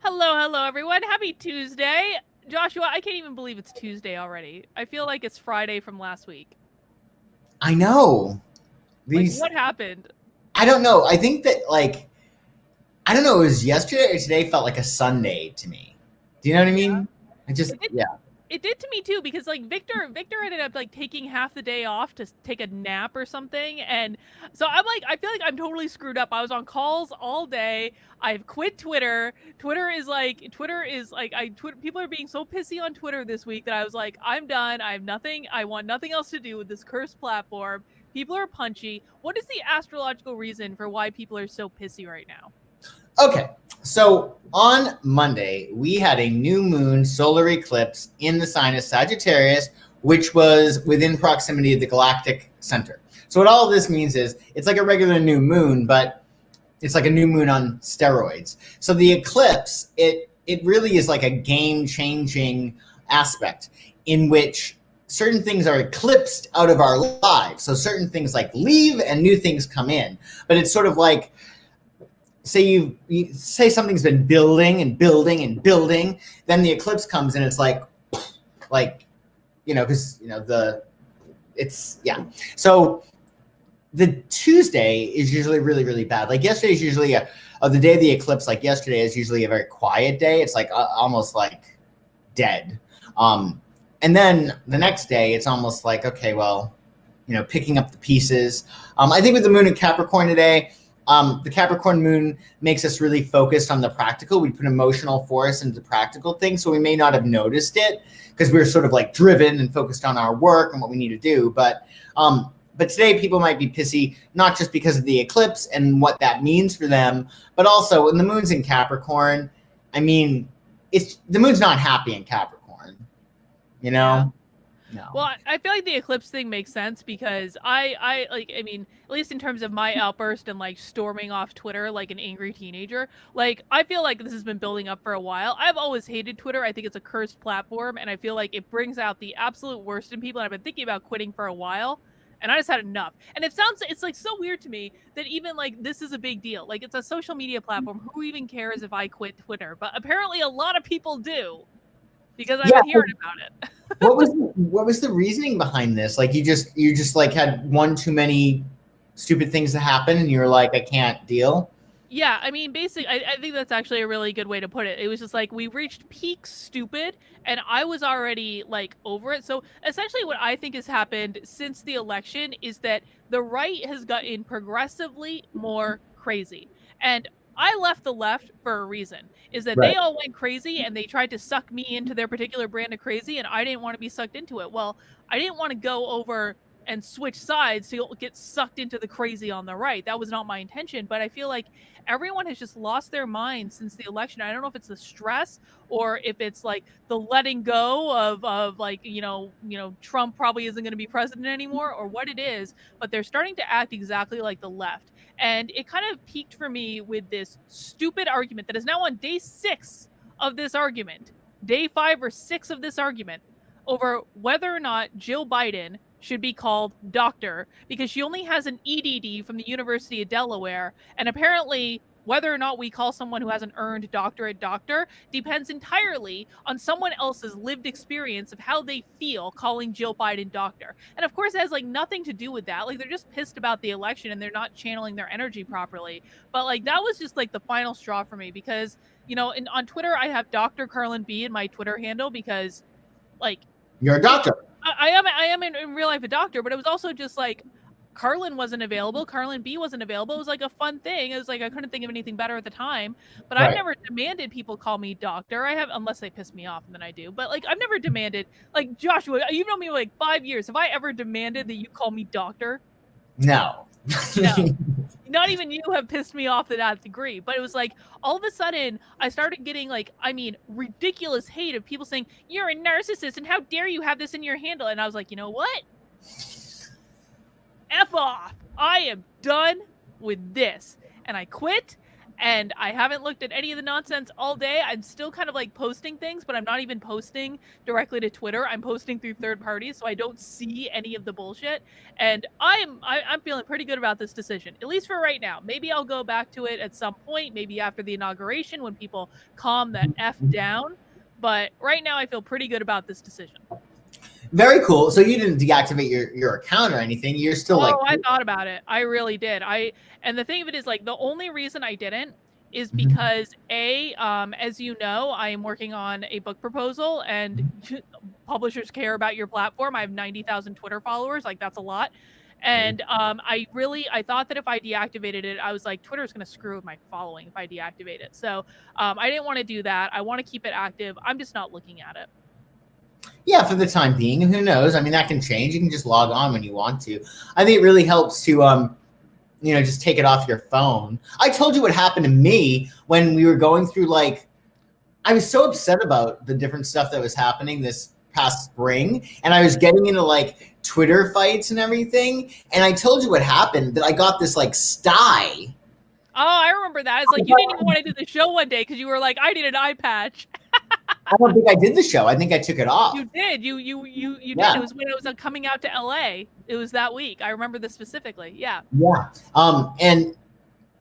Hello, everyone. Happy Tuesday. Joshua, I can't even believe it's Tuesday already. I feel like it's Friday from last week. I know. What happened? I don't know. I think that, I don't know, it was yesterday or today felt like a Sunday to me. Do you know what I mean? It did to me too, because Victor ended up taking half the day off to take a nap or something, and so I feel like I'm totally screwed up. I was on calls all day. I've quit Twitter. Twitter is people are being so pissy on Twitter this week that I was like, I'm done. I want nothing else to do with this cursed platform. People are punchy. What is the astrological reason for why people are so pissy right now? Okay, so on Monday, we had a new moon solar eclipse in the sign of Sagittarius, which was within proximity of the galactic center. So what all of this means is it's like a regular new moon, but it's like a new moon on steroids. So the eclipse, it really is like a game-changing aspect in which certain things are eclipsed out of our lives. So certain things leave and new things come in. But it's sort of like, say you say something's been building and building and building, then the eclipse comes and it's So the Tuesday is usually really, really bad. Like yesterday is usually the day of the eclipse, like yesterday is usually a very quiet day. It's almost like dead. And then the next day it's almost like, okay, well, picking up the pieces. I think with the moon in Capricorn today, the Capricorn moon makes us really focused on the practical. We put emotional force into practical things, so we may not have noticed it because we're sort of driven and focused on our work and what we need to do. But today people might be pissy, not just because of the eclipse and what that means for them, but also when the moon's in Capricorn, I mean, the moon's not happy in Capricorn, Yeah. No. Well, I feel like the eclipse thing makes sense because I at least in terms of my outburst and storming off Twitter like an angry teenager, I feel like this has been building up for a while. I've always hated Twitter. I think it's a cursed platform, and I feel like it brings out the absolute worst in people. And I've been thinking about quitting for a while, and I just had enough. And it's so weird to me that even this is a big deal. It's a social media platform. Who even cares if I quit Twitter? But apparently a lot of people do. Because I've been hearing about it. What was the reasoning behind this? You just had one too many stupid things to happen and you were like, I can't deal? Yeah, I mean, basically, I think that's actually a really good way to put it. It was just we reached peak stupid, and I was already over it. So essentially what I think has happened since the election is that the right has gotten progressively more crazy. And I left the left for a reason, is that they all went crazy and they tried to suck me into their particular brand of crazy, and I didn't want to be sucked into it. Well, I didn't want to go over and switch sides to get sucked into the crazy on the right. That was not my intention, but I feel like everyone has just lost their mind since the election. I don't know if it's the stress or if it's the letting go of Trump probably isn't going to be president anymore or what it is, but they're starting to act exactly like the left. And it kind of peaked for me with this stupid argument that is now on day 6 of this argument, day 5 or 6 of this argument, over whether or not Jill Biden should be called doctor because she only has an EDD from the University of Delaware. And apparently, whether or not we call someone who has an earned doctorate doctor depends entirely on someone else's lived experience of how they feel calling Jill Biden doctor. And of course, it has nothing to do with that. They're just pissed about the election and they're not channeling their energy properly. But that was just the final straw for me because, on Twitter, I have Dr. Carlin B in my Twitter handle because you're a doctor. I am in real life a doctor, but it was also just Carlin wasn't available. Carlin B wasn't available. It was a fun thing. It was I couldn't think of anything better at the time. But I've never demanded people call me doctor. I have, unless they piss me off, and then I do. But I've never demanded. Joshua, you've known me 5 years. Have I ever demanded that you call me doctor? No. No. Not even you have pissed me off to that degree. But it was all of a sudden I started getting ridiculous hate of people saying you're a narcissist and how dare you have this in your handle. And I was like, you know what? F off. I am done with this. And I quit. and I haven't looked at any of the nonsense all day. I'm still kind of like posting things, but I'm not even posting directly to Twitter. I'm posting through third parties, so I don't see any of the bullshit. And I'm feeling pretty good about this decision, at least for right now. Maybe I'll go back to it at some point, maybe after the inauguration when people calm the F down. But right now, I feel pretty good about this decision. Very cool. So you didn't deactivate your account or anything. You're still like. Oh, I thought about it. I really did. And the thing of it is, like, the only reason I didn't is because as you know, I am working on a book proposal, and publishers care about your platform. I have 90,000 Twitter followers. Like, that's a lot. And I thought that if I deactivated it, I was like, Twitter's going to screw with my following if I deactivate it. So I didn't want to do that. I want to keep it active. I'm just not looking at it. Yeah, for the time being, and who knows? I mean, that can change. You can just log on when you want to. I think it really helps to, just take it off your phone. I told you what happened to me when we were going through, like, I was so upset about the different stuff that was happening this past spring, and I was getting into, like, Twitter fights and everything, and I told you what happened, that I got this, like, sty. Oh, I remember that. It's like you didn't even want to do the show one day because you were like, I need an eye patch. I don't think I did the show. I think I took it off. You did. You did. It was when I was coming out to LA. It was that week. I remember this specifically. Yeah. Yeah. And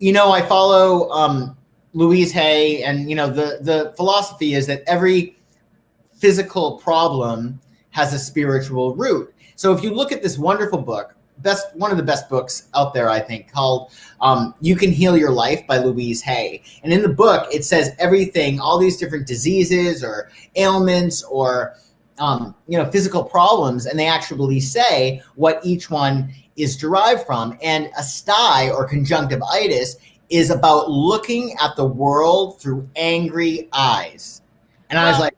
I follow Louise Hay, and the philosophy is that every physical problem has a spiritual root. So if you look at this wonderful book, one of the best books out there, I think, called You Can Heal Your Life by Louise Hay. And in the book, it says everything, all these different diseases or ailments or, physical problems, and they actually say what each one is derived from. And a sty or conjunctivitis is about looking at the world through angry eyes. And I was like,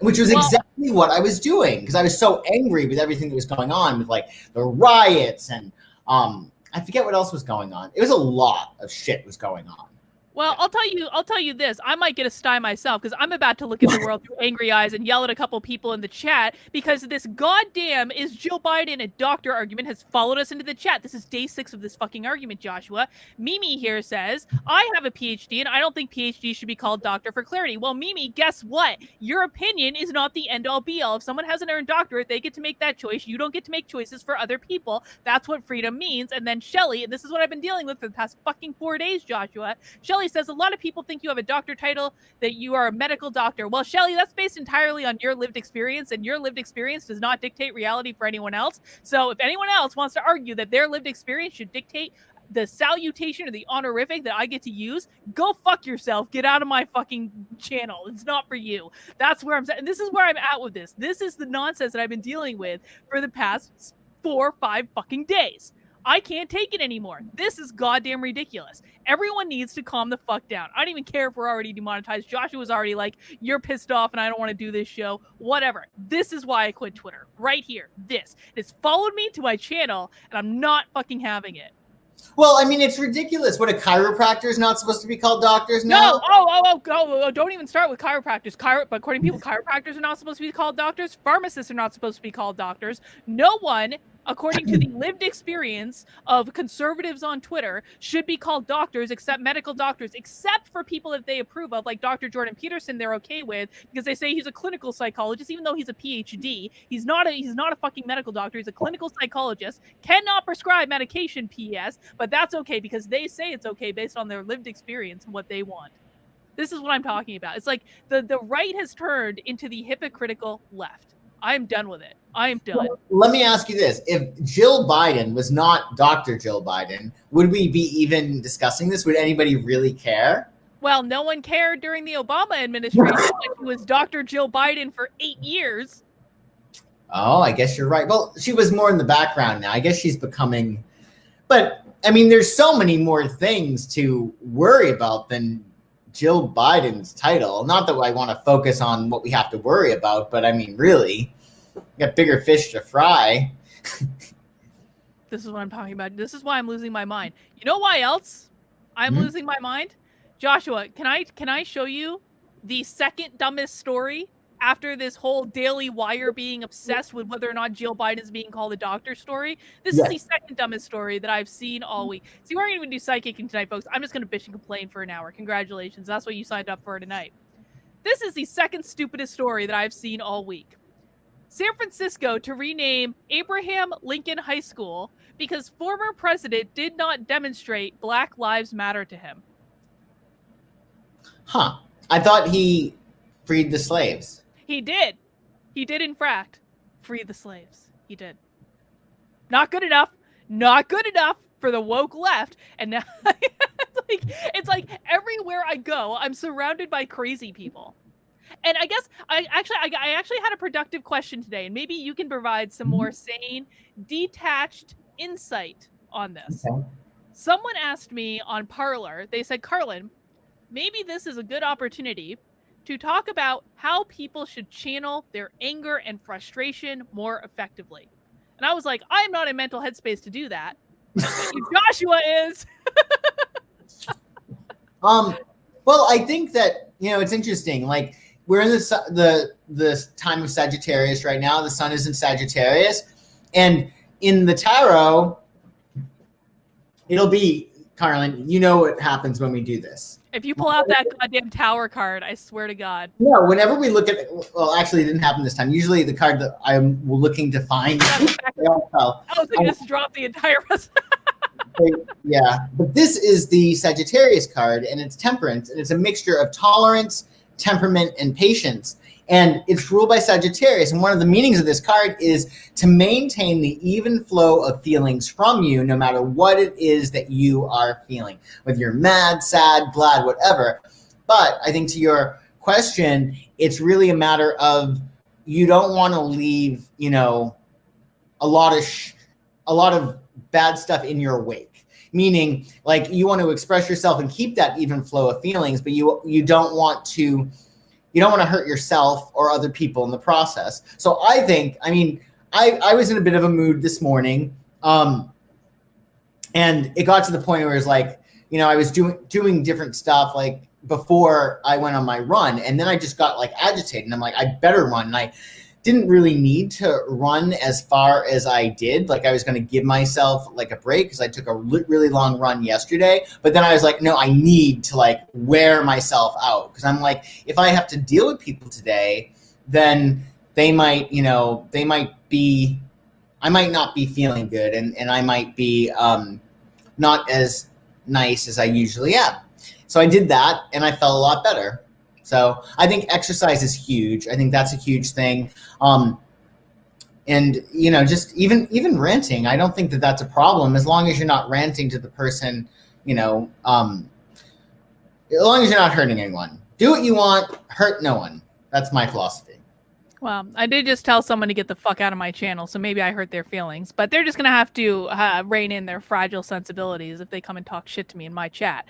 which was exactly what I was doing, because I was so angry with everything that was going on, with like the riots and I forget what else was going on. It was a lot of shit was going on. Well, I'll tell you this. I might get a sty myself because I'm about to look at the world through angry eyes and yell at a couple people in the chat because this goddamn is Jill Biden a doctor argument has followed us into the chat. This is day 6 of this fucking argument, Joshua. Mimi here says, I have a PhD and I don't think PhD should be called doctor for clarity. Well, Mimi, guess what? Your opinion is not the end all be all. If someone has an earned doctorate, they get to make that choice. You don't get to make choices for other people. That's what freedom means. And then Shelly, and this is what I've been dealing with for the past fucking 4 days, Joshua. Shelly says a lot of people think you have a doctor title, that you are a medical doctor. Well, Shelly, that's based entirely on your lived experience, and your lived experience does not dictate reality for anyone else. So if anyone else wants to argue that their lived experience should dictate the salutation or the honorific that I get to use, go fuck yourself. Get out of my fucking channel. It's not for you. That's where I'm at. And this is where I'm at with this. This is the nonsense that I've been dealing with for the past 4 or 5 fucking days. I can't take it anymore. This is goddamn ridiculous. Everyone needs to calm the fuck down. I don't even care if we're already demonetized. Joshua was already like, you're pissed off and I don't want to do this show. Whatever. This is why I quit Twitter. Right here. This. It's followed me to my channel and I'm not fucking having it. Well, I mean, it's ridiculous. What, a chiropractor is not supposed to be called doctors now? No. Oh, don't even start with chiropractors. But according to people, chiropractors are not supposed to be called doctors. Pharmacists are not supposed to be called doctors. No one, according to the lived experience of conservatives on Twitter, should be called doctors except medical doctors, except for people that they approve of, like Dr. Jordan Peterson, they're okay with because they say he's a clinical psychologist, even though he's a PhD. He's not a fucking medical doctor. He's a clinical psychologist, cannot prescribe medication, PS, but that's okay because they say it's okay based on their lived experience and what they want. This is what I'm talking about. It's like the right has turned into the hypocritical left. I'm done with it. I am done. Let me ask you this. If Jill Biden was not Dr. Jill Biden, would we be even discussing this? Would anybody really care? Well, no one cared during the Obama administration. It was Dr. Jill Biden for 8 years. Oh, I guess you're right. Well, she was more in the background now. I guess she's becoming... But, I mean, there's so many more things to worry about than Jill Biden's title. Not that I want to focus on what we have to worry about, but I mean, really, got bigger fish to fry. This is what I'm talking about. This is why I'm losing my mind. You know why else I'm losing my mind? Joshua, can I show you the second dumbest story after this whole Daily Wire being obsessed with whether or not Jill Biden is being called a doctor story. This is the second dumbest story that I've seen all week. See, we're not going to do psychicking tonight, folks. I'm just going to bitch and complain for an hour. Congratulations. That's what you signed up for tonight. This is the second stupidest story that I've seen all week. San Francisco to rename Abraham Lincoln High School because former president did not demonstrate Black Lives Matter to him. Huh. I thought he freed the slaves. He did. He did, in fact, free the slaves. He did. Not good enough. Not good enough for the woke left. And now it's like everywhere I go, I'm surrounded by crazy people. And I guess I actually had a productive question today, and maybe you can provide some more sane, detached insight on this. Okay. Someone asked me on Parler, they said, Carlin, maybe this is a good opportunity to talk about how people should channel their anger and frustration more effectively. And I was like, I am not in mental headspace to do that. Joshua is. Well, I think that, it's interesting. Like, we're in the time of Sagittarius right now. The sun is in Sagittarius. And in the tarot, it'll be, Carlin, you know what happens when we do this. If you pull out that goddamn tower card, I swear to God. No, whenever we look at it, well, actually, it didn't happen this time. Usually the card that I'm looking to find. I was going to just drop the entire rest. Yeah, but this is the Sagittarius card, and it's temperance, and it's a mixture of tolerance, temperament, and patience. And it's ruled by Sagittarius. And one of the meanings of this card is to maintain the even flow of feelings from you, no matter what it is that you are feeling, whether you're mad, sad, glad, whatever. But I think to your question, it's really a matter of you don't want to leave, a lot of bad stuff in your wake. Meaning, like, you want to express yourself and keep that even flow of feelings, but you don't want to hurt yourself or other people in the process. So I think, I was in a bit of a mood this morning, and it got to the point where it was like, I was doing different stuff like before I went on my run, and then I just got like agitated, and I'm like, I better run. And I didn't really need to run as far as I did. Like, I was going to give myself like a break because I took a really long run yesterday. But then I was like, no, I need to like wear myself out, because I'm like, if I have to deal with people today, then I might not be feeling good, and I might be not as nice as I usually am. So I did that, and I felt a lot better. So I think exercise is huge. I think that's a huge thing. And, just even ranting, I don't think that that's a problem, as long as you're not ranting to the person, as long as you're not hurting anyone. Do what you want, hurt no one. That's my philosophy. Well, I did just tell someone to get the fuck out of my channel, so maybe I hurt their feelings. But they're just going to have to rein in their fragile sensibilities if they come and talk shit to me in my chat.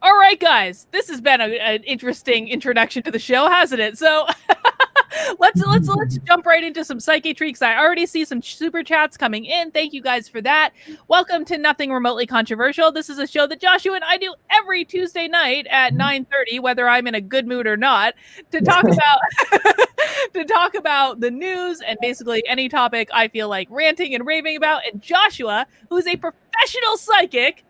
All right, guys, this has been an interesting introduction to the show, hasn't it? So let's jump right into some psychiatry, because I already see some super chats coming in. Thank you guys for that. Welcome to Nothing Remotely Controversial. This is a show that Joshua and I do every Tuesday night at 9:30, whether I'm in a good mood or not, to talk about the news and basically any topic I feel like ranting and raving about. And Joshua, who's a professional psychic,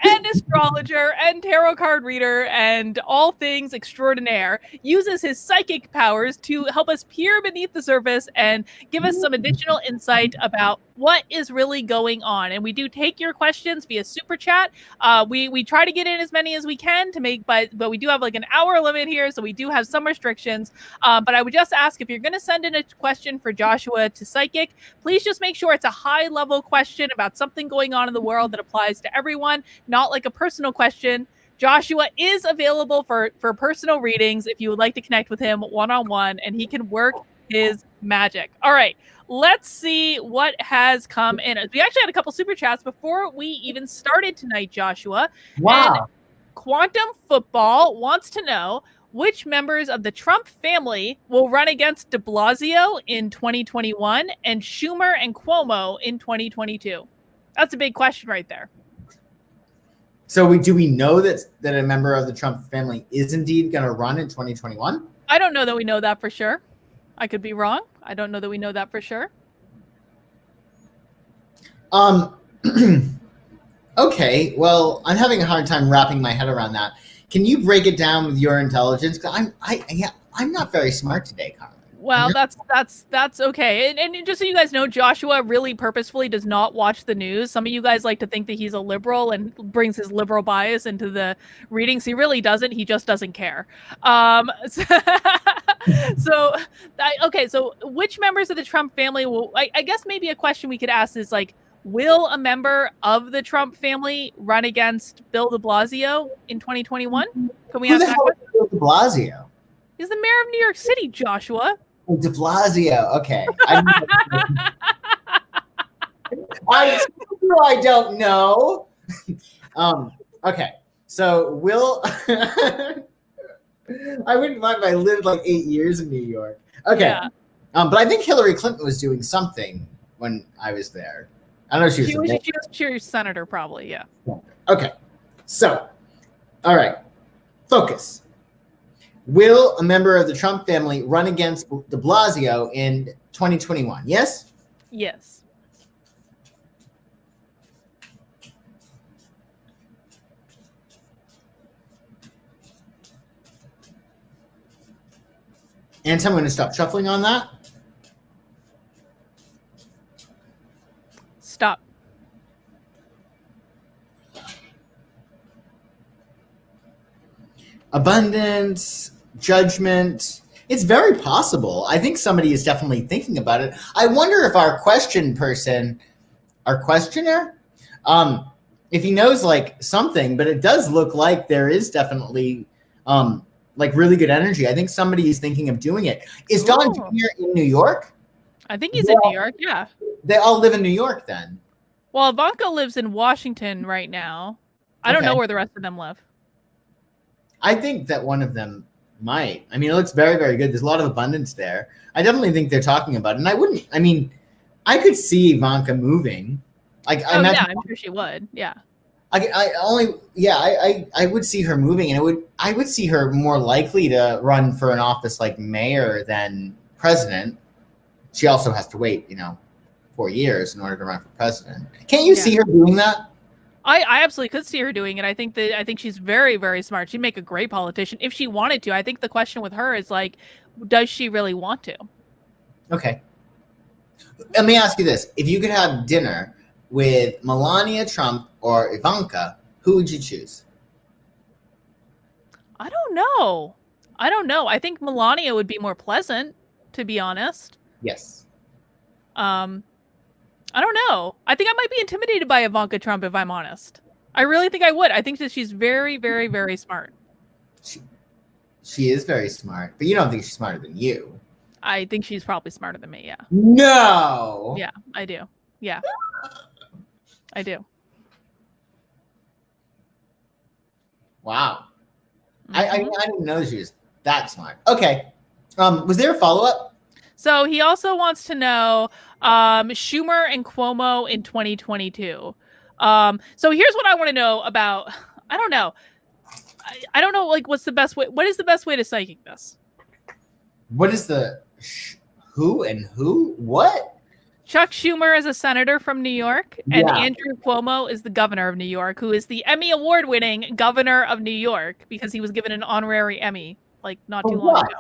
and astrologer and tarot card reader and all things extraordinaire, uses his psychic powers to help us peer beneath the surface and give us some additional insight about what is really going on. And we do take your questions via super chat. We try to get in as many as we can but we do have like an hour limit here, so we do have some restrictions. But I would just ask, if you're going to send in a question for Joshua to psychic, please just make sure it's a high level question about something going on in the world that applies to everyone, not like a personal question. Joshua is available for personal readings if you would like to connect with him one-on-one, and he can work his magic. All right, let's see what has come in. We actually had a couple super chats before we even started tonight, Joshua. Wow. And Quantum Football wants to know which members of the Trump family will run against de Blasio in 2021 and Schumer and Cuomo in 2022. That's a big question right there. So do we know that a member of the Trump family is indeed going to run in 2021? I don't know that we know that for sure. I could be wrong. I don't know that we know that for sure. Okay, well, I'm having a hard time wrapping my head around that. Can you break it down with your intelligence? I'm not very smart today, Carmen. Well, that's okay. And just so you guys know, Joshua really purposefully does not watch the news. Some of you guys like to think that he's a liberal and brings his liberal bias into the readings. He really doesn't. He just doesn't care. So, okay. So, which members of the Trump family will? I guess maybe a question we could ask is like, will a member of the Trump family run against Bill de Blasio in 2021? Can we Who ask the that hell question? is Bill de Blasio? He's the mayor of New York City, Joshua. Oh, de Blasio. Okay. I don't know. Okay. So will I wouldn't mind if I lived like 8 years in New York. Okay. Yeah. But I think Hillary Clinton was doing something when I was there. I don't know if she was senator, probably. Yeah. Okay. So, all right. Focus. Will a member of the Trump family run against de Blasio in 2021? Yes? Yes. And I'm going to stop shuffling on that. Stop. Abundance, judgment. It's very possible. I think somebody is definitely thinking about it. I wonder if our questioner, if he knows like something, but it does look like there is definitely like really good energy. I think somebody is thinking of doing it. Is Don Jr. in New York? I think he's in New York. Yeah. They all live in New York then. Well, Ivanka lives in Washington right now. I don't know where the rest of them live. I think that one of them might. I mean, it looks very, very good. There's a lot of abundance there. I definitely think they're talking about it. And I could see Ivanka moving. I'm sure she would. Yeah. I would see her moving, and I would see her more likely to run for an office like mayor than president. She also has to wait, 4 years in order to run for president. Can't you see her doing that? I absolutely could see her doing it. I think she's very, very smart. She'd make a great politician if she wanted to. I think the question with her is like, does she really want to? Okay. Let me ask you this. If you could have dinner with Melania Trump or Ivanka, who would you choose? I don't know. I think Melania would be more pleasant, to be honest. Yes. I don't know. I think I might be intimidated by Ivanka Trump, if I'm honest. I really think I would. I think that she's very, very, very smart. She is very smart, but you don't think she's smarter than you. I think she's probably smarter than me, yeah. No! Yeah, I do. Yeah. I do. Wow. Mm-hmm. I didn't know she was that smart. Okay. Was there a follow-up? So he also wants to know Schumer and Cuomo in 2022. So here's what I want to know about. I don't know. I don't know. Like, what's the best way? What is the best way to psychic this? What is the who and who? What? Chuck Schumer is a senator from New York, and Andrew Cuomo is the governor of New York, who is the Emmy Award-winning governor of New York because he was given an honorary Emmy like not too long ago.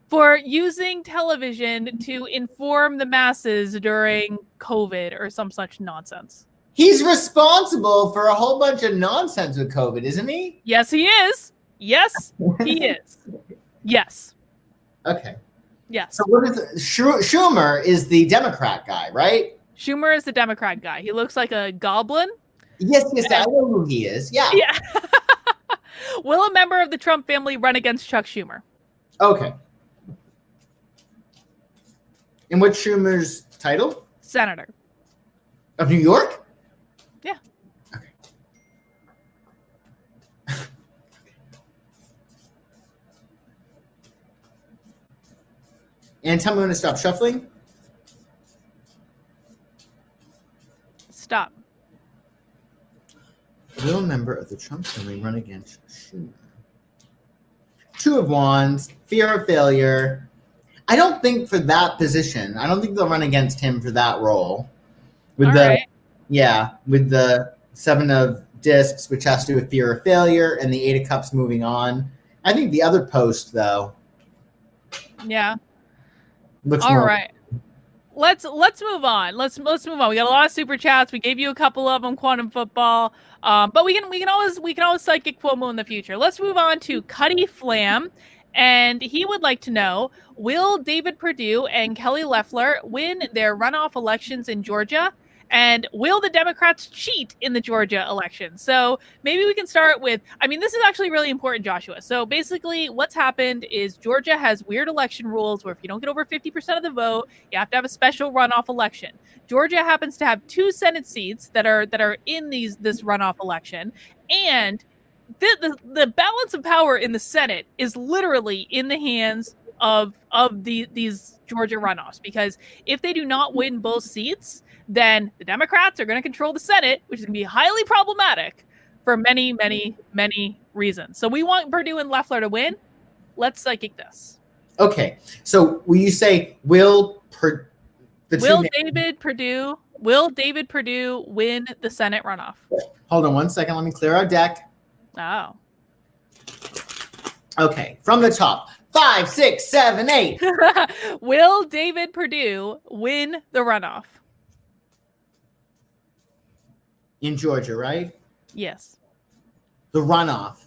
For using television to inform the masses during COVID or some such nonsense. He's responsible for a whole bunch of nonsense with COVID, isn't he? Yes, he is. Yes, he is. Yes. Okay. Yes. So what is it? Schumer is the Democrat guy, right? Schumer is the Democrat guy. He looks like a goblin. Yes, I know who he is. Yeah. Yeah. Will a member of the Trump family run against Chuck Schumer? Okay. And what's Schumer's title? Senator. Of New York? Yeah. Okay. And tell me when to stop shuffling. Stop. Will Will a member of the Trump family run against Schumer? Two of Wands, fear of failure. I don't think for that position. I don't think they'll run against him for that role. With with the Seven of Discs, which has to do with fear of failure, and the Eight of Cups moving on. I think the other post, though. Yeah. Looks all more. right. Let's move on. Let's move on. We got a lot of super chats. We gave you a couple of them, quantum football. But we can always psychic Cuomo in the future. Let's move on to Cuddy Flam, and he would like to know: will David Perdue and Kelly Loeffler win their runoff elections in Georgia? And will the Democrats cheat in the Georgia election? So maybe we can start with, I mean, this is actually really important, Joshua. So basically what's happened is Georgia has weird election rules where if you don't get over 50% of the vote, you have to have a special runoff election. Georgia happens to have 2 Senate seats that are in this runoff election. And the balance of power in the Senate is literally in the hands of these Georgia runoffs, because if they do not win both seats, then the Democrats are going to control the Senate, which is going to be highly problematic for many, many, many reasons. So we want Perdue and Loeffler to win. Let's psychic this. Okay. So will you say, will David Perdue win the Senate runoff? Hold on one second. Let me clear our deck. Oh. Okay. From the top. 5, 6, 7, 8. Will David Perdue win the runoff? In Georgia, right? Yes. The runoff.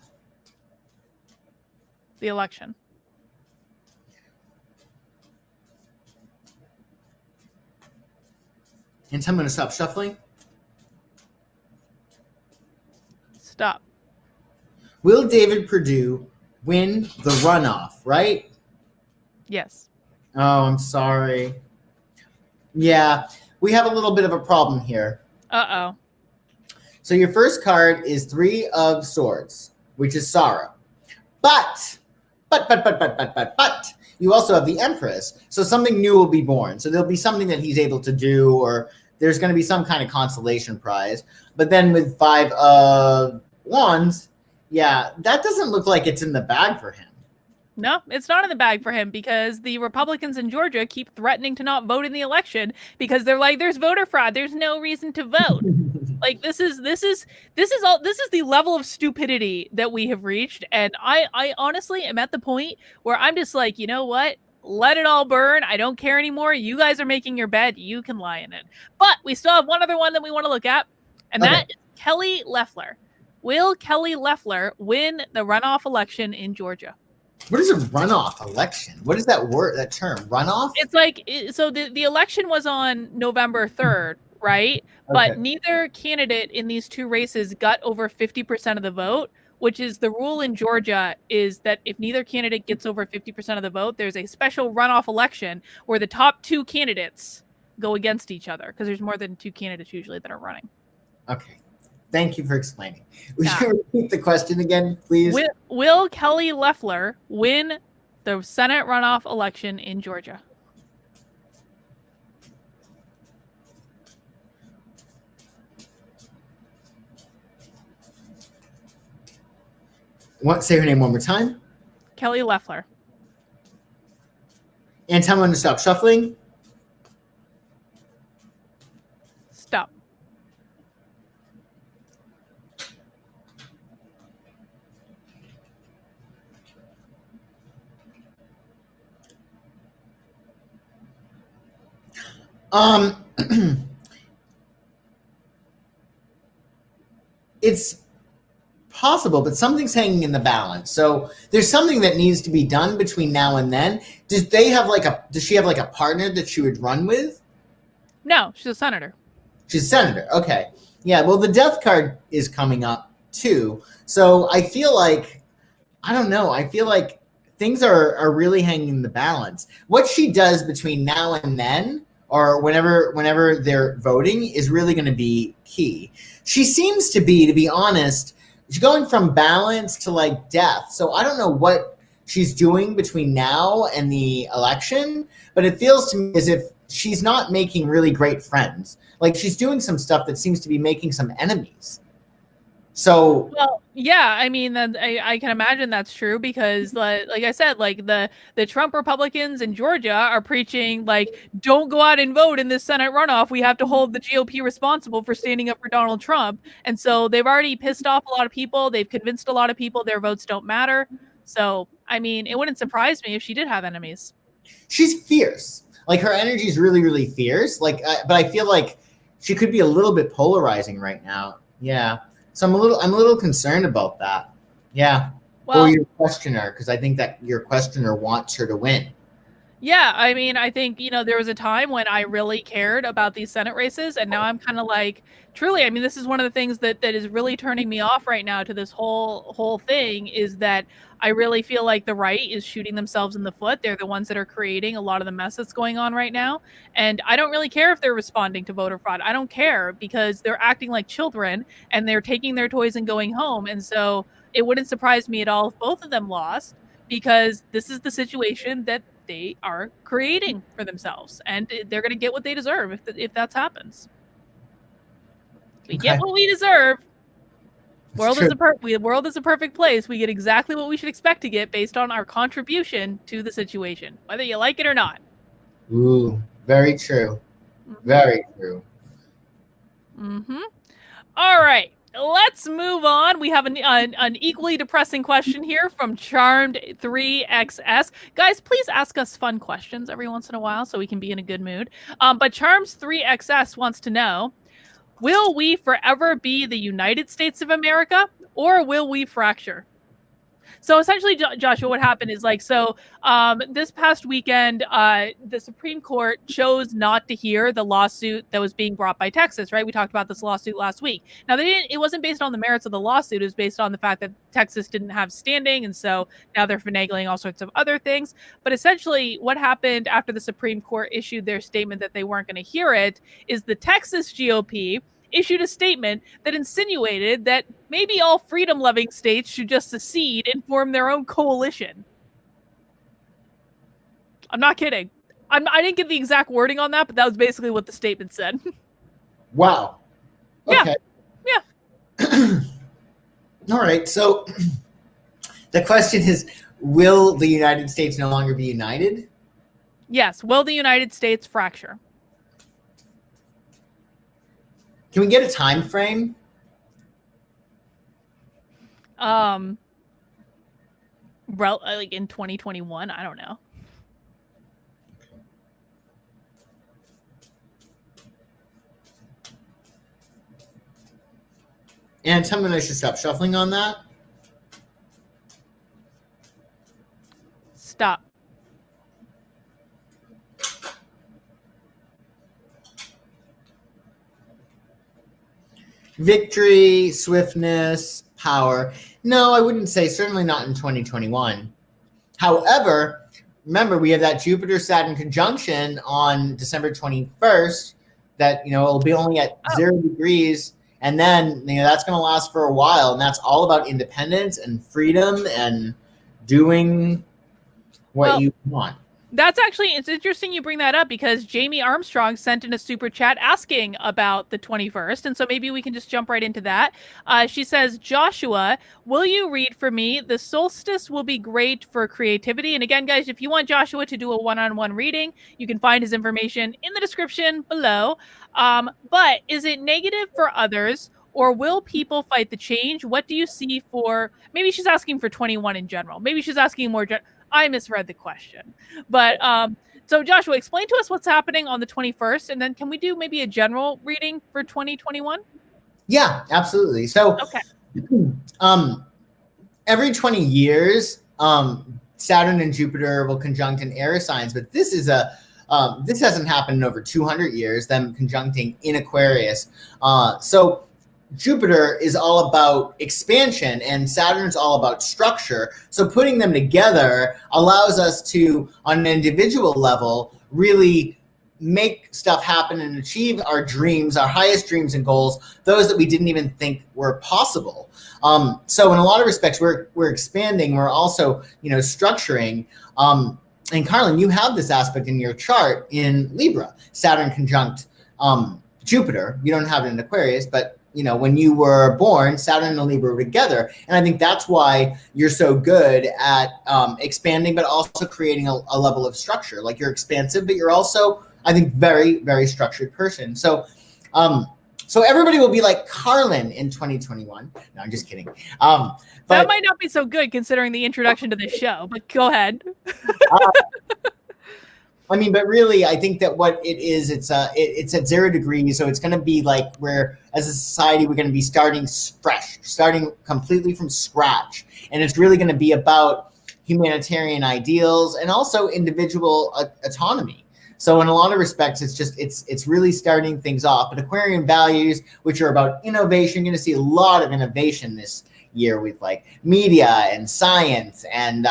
The election. And I'm going to stop shuffling. Stop. Will David Perdue win the runoff, right? Yes. Oh, I'm sorry. Yeah, we have a little bit of a problem here. Uh-oh. So your first card is 3 of Swords, which is sorrow. But, you also have the Empress. So something new will be born. So there'll be something that he's able to do, or there's going to be some kind of consolation prize. But then with 5 of Wands, yeah, that doesn't look like it's in the bag for him. No, it's not in the bag for him, because the Republicans in Georgia keep threatening to not vote in the election because they're like, there's voter fraud. There's no reason to vote. Like this is the level of stupidity that we have reached. And I honestly am at the point where I'm just like, you know what? Let it all burn. I don't care anymore. You guys are making your bed. You can lie in it. But we still have one other one that we want to look at, and that is Kelly Loeffler. Will Kelly Loeffler win the runoff election in Georgia? What is a runoff election? What is that word, that term? Runoff? It's like, so the election was on November 3rd, right? Okay. But neither candidate in these 2 races got over 50% of the vote, which is the rule in Georgia, is that if neither candidate gets over 50% of the vote, there's a special runoff election where the top 2 candidates go against each other, because there's more than 2 candidates usually that are running. Okay. Thank you for explaining. Would you repeat the question again, please? Will Kelly Loeffler win the Senate runoff election in Georgia? Say her name one more time. Kelly Loeffler. And tell me when to stop shuffling. Stop. It's possible, but something's hanging in the balance. So there's something that needs to be done between now and then. Does she have like a partner that she would run with? No, she's a senator. She's a senator. Okay. Yeah. Well, the death card is coming up too. So I feel like, I don't know. I feel like things are really hanging in the balance. What she does between now and then, or whenever they're voting, is really going to be key. She seems to be honest, she's going from balance to like death. So I don't know what she's doing between now and the election, but it feels to me as if she's not making really great friends. Like she's doing some stuff that seems to be making some enemies. So Well, yeah, I mean, I can imagine that's true because, like I said, like the Trump Republicans in Georgia are preaching like, don't go out and vote in this Senate runoff. We have to hold the GOP responsible for standing up for Donald Trump, and so they've already pissed off a lot of people. They've convinced a lot of people their votes don't matter. So, I mean, it wouldn't surprise me if she did have enemies. she's fierce. Like her energy is really, really fierce. Like, but I feel like she could be a little bit polarizing right now. Yeah. So I'm a little concerned about that. Yeah. For Well, your questioner, because I think that your questioner wants her to win. yeah, I mean, I think, there was a time when I really cared about these Senate races, and now I'm kind of like, truly, I mean, this is one of the things that is really turning me off right now to this whole thing is that I really feel like the right is shooting themselves in the foot. They're the ones that are creating a lot of the mess that's going on right now, and I don't really care if they're responding to voter fraud. I don't care because they're acting like children and they're taking their toys and going home, and so it wouldn't surprise me at all if both of them lost because this is the situation that they are creating for themselves, and they're going to get what they deserve if that happens. We get Okay. what we deserve. It's The world is a perfect place. We get exactly what we should expect to get based on our contribution to the situation, whether you like it or not. Ooh, very true. Mm-hmm. Very true. Mm-hmm. All right. Let's move on. We have an equally depressing question here from Charmed 3XS. Guys, please ask us fun questions every once in a while so we can be in a good mood. But Charms 3XS wants to know, will we forever be the United States of America or will we fracture? So essentially, Joshua, what happened is this past weekend, the Supreme Court chose not to hear the lawsuit that was being brought by Texas, right? We talked about this lawsuit last week. Now, it wasn't based on the merits of the lawsuit. It was based on the fact that Texas didn't have standing. And so now they're finagling all sorts of other things. But essentially, what happened after the Supreme Court issued their statement that they weren't going to hear it is the Texas GOP issued a statement that insinuated that maybe all freedom-loving states should just secede and form their own coalition. I'm not kidding. I didn't get the exact wording on that, but that was basically what the statement said. Wow. Okay. Yeah. All right. So the question is, will the United States no longer be united? Yes. Will the United States fracture? Can we get a time frame? Like in 2021, I don't know. And tell me I should stop shuffling on that. Stop. Victory, swiftness, power. No, I wouldn't say, certainly not in 2021. However, remember, we have that Jupiter-Saturn conjunction on December 21st that, it'll be only at 0 degrees. And then, that's going to last for a while. And that's all about independence and freedom and doing what you want. It's interesting you bring that up because Jamie Armstrong sent in a super chat asking about the 21st. And so maybe we can just jump right into that. She says, Joshua, will you read for me? The solstice will be great for creativity. And again, guys, if you want Joshua to do a one-on-one reading, you can find his information in the description below. But is it negative for others? Or will people fight the change? What do you see for, maybe she's asking for 21 in general. Maybe she's asking more, I misread the question. But so Joshua, explain to us what's happening on the 21st. And then can we do maybe a general reading for 2021? Yeah, absolutely. So okay. Every 20 years, Saturn and Jupiter will conjunct in air signs, but this hasn't happened in over 200 years, them conjuncting in Aquarius. So Jupiter is all about expansion and Saturn's all about structure. So putting them together allows us to, on an individual level, really make stuff happen and achieve our dreams, our highest dreams and goals, those that we didn't even think were possible. So in a lot of respects, we're expanding. We're also, structuring. And Carlin, you have this aspect in your chart in Libra, Saturn conjunct Jupiter. You don't have it in Aquarius, but when you were born, Saturn and Libra were together. And I think that's why you're so good at expanding, but also creating a level of structure. Like you're expansive, but you're also, I think, very, very structured person. So everybody will be like Carlin in 2021. No, I'm just kidding. But that might not be so good considering the introduction to this show, but go ahead. But really, I think that what it is, it's at 0 degrees. So it's going to be like where, as a society, we're going to be starting fresh, starting completely from scratch. And it's really going to be about humanitarian ideals and also individual autonomy. So in a lot of respects, it's really starting things off. But Aquarian values, which are about innovation, you're going to see a lot of innovation this year with like media and science and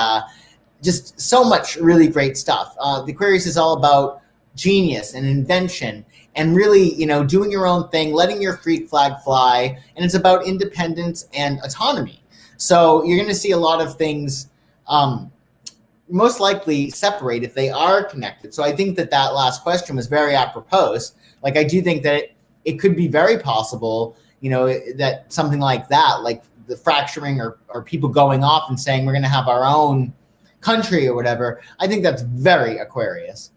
just so much really great stuff. The Aquarius is all about genius and invention and really, doing your own thing, letting your freak flag fly. And it's about independence and autonomy. So you're going to see a lot of things most likely separate if they are connected. So I think that last question was very apropos. Like, I do think that it could be very possible, that something like that, like the fracturing or people going off and saying we're going to have our own country or whatever, I think that's very Aquarius.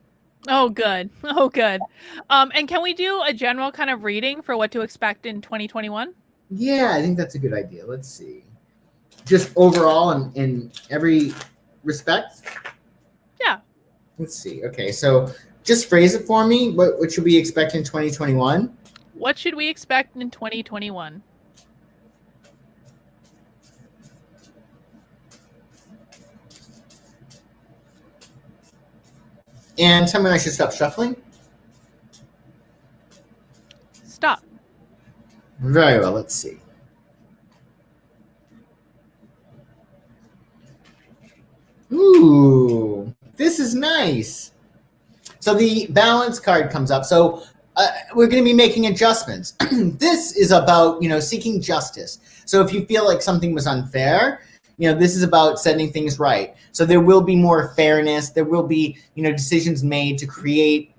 Oh, good. Oh, good. And can we do a general kind of reading for what to expect in 2021? Yeah, I think that's a good idea. Let's see. Just overall in every respect? Yeah. Let's see. Okay, so just phrase it for me. What should we expect in 2021? What should we expect in 2021? And tell me I should stop shuffling? Stop. Very well, let's see. Ooh, this is nice. So the balance card comes up. So we're going to be making adjustments. This is about, seeking justice. So if you feel like something was unfair, this is about setting things right. So there will be more fairness. There will be, decisions made to create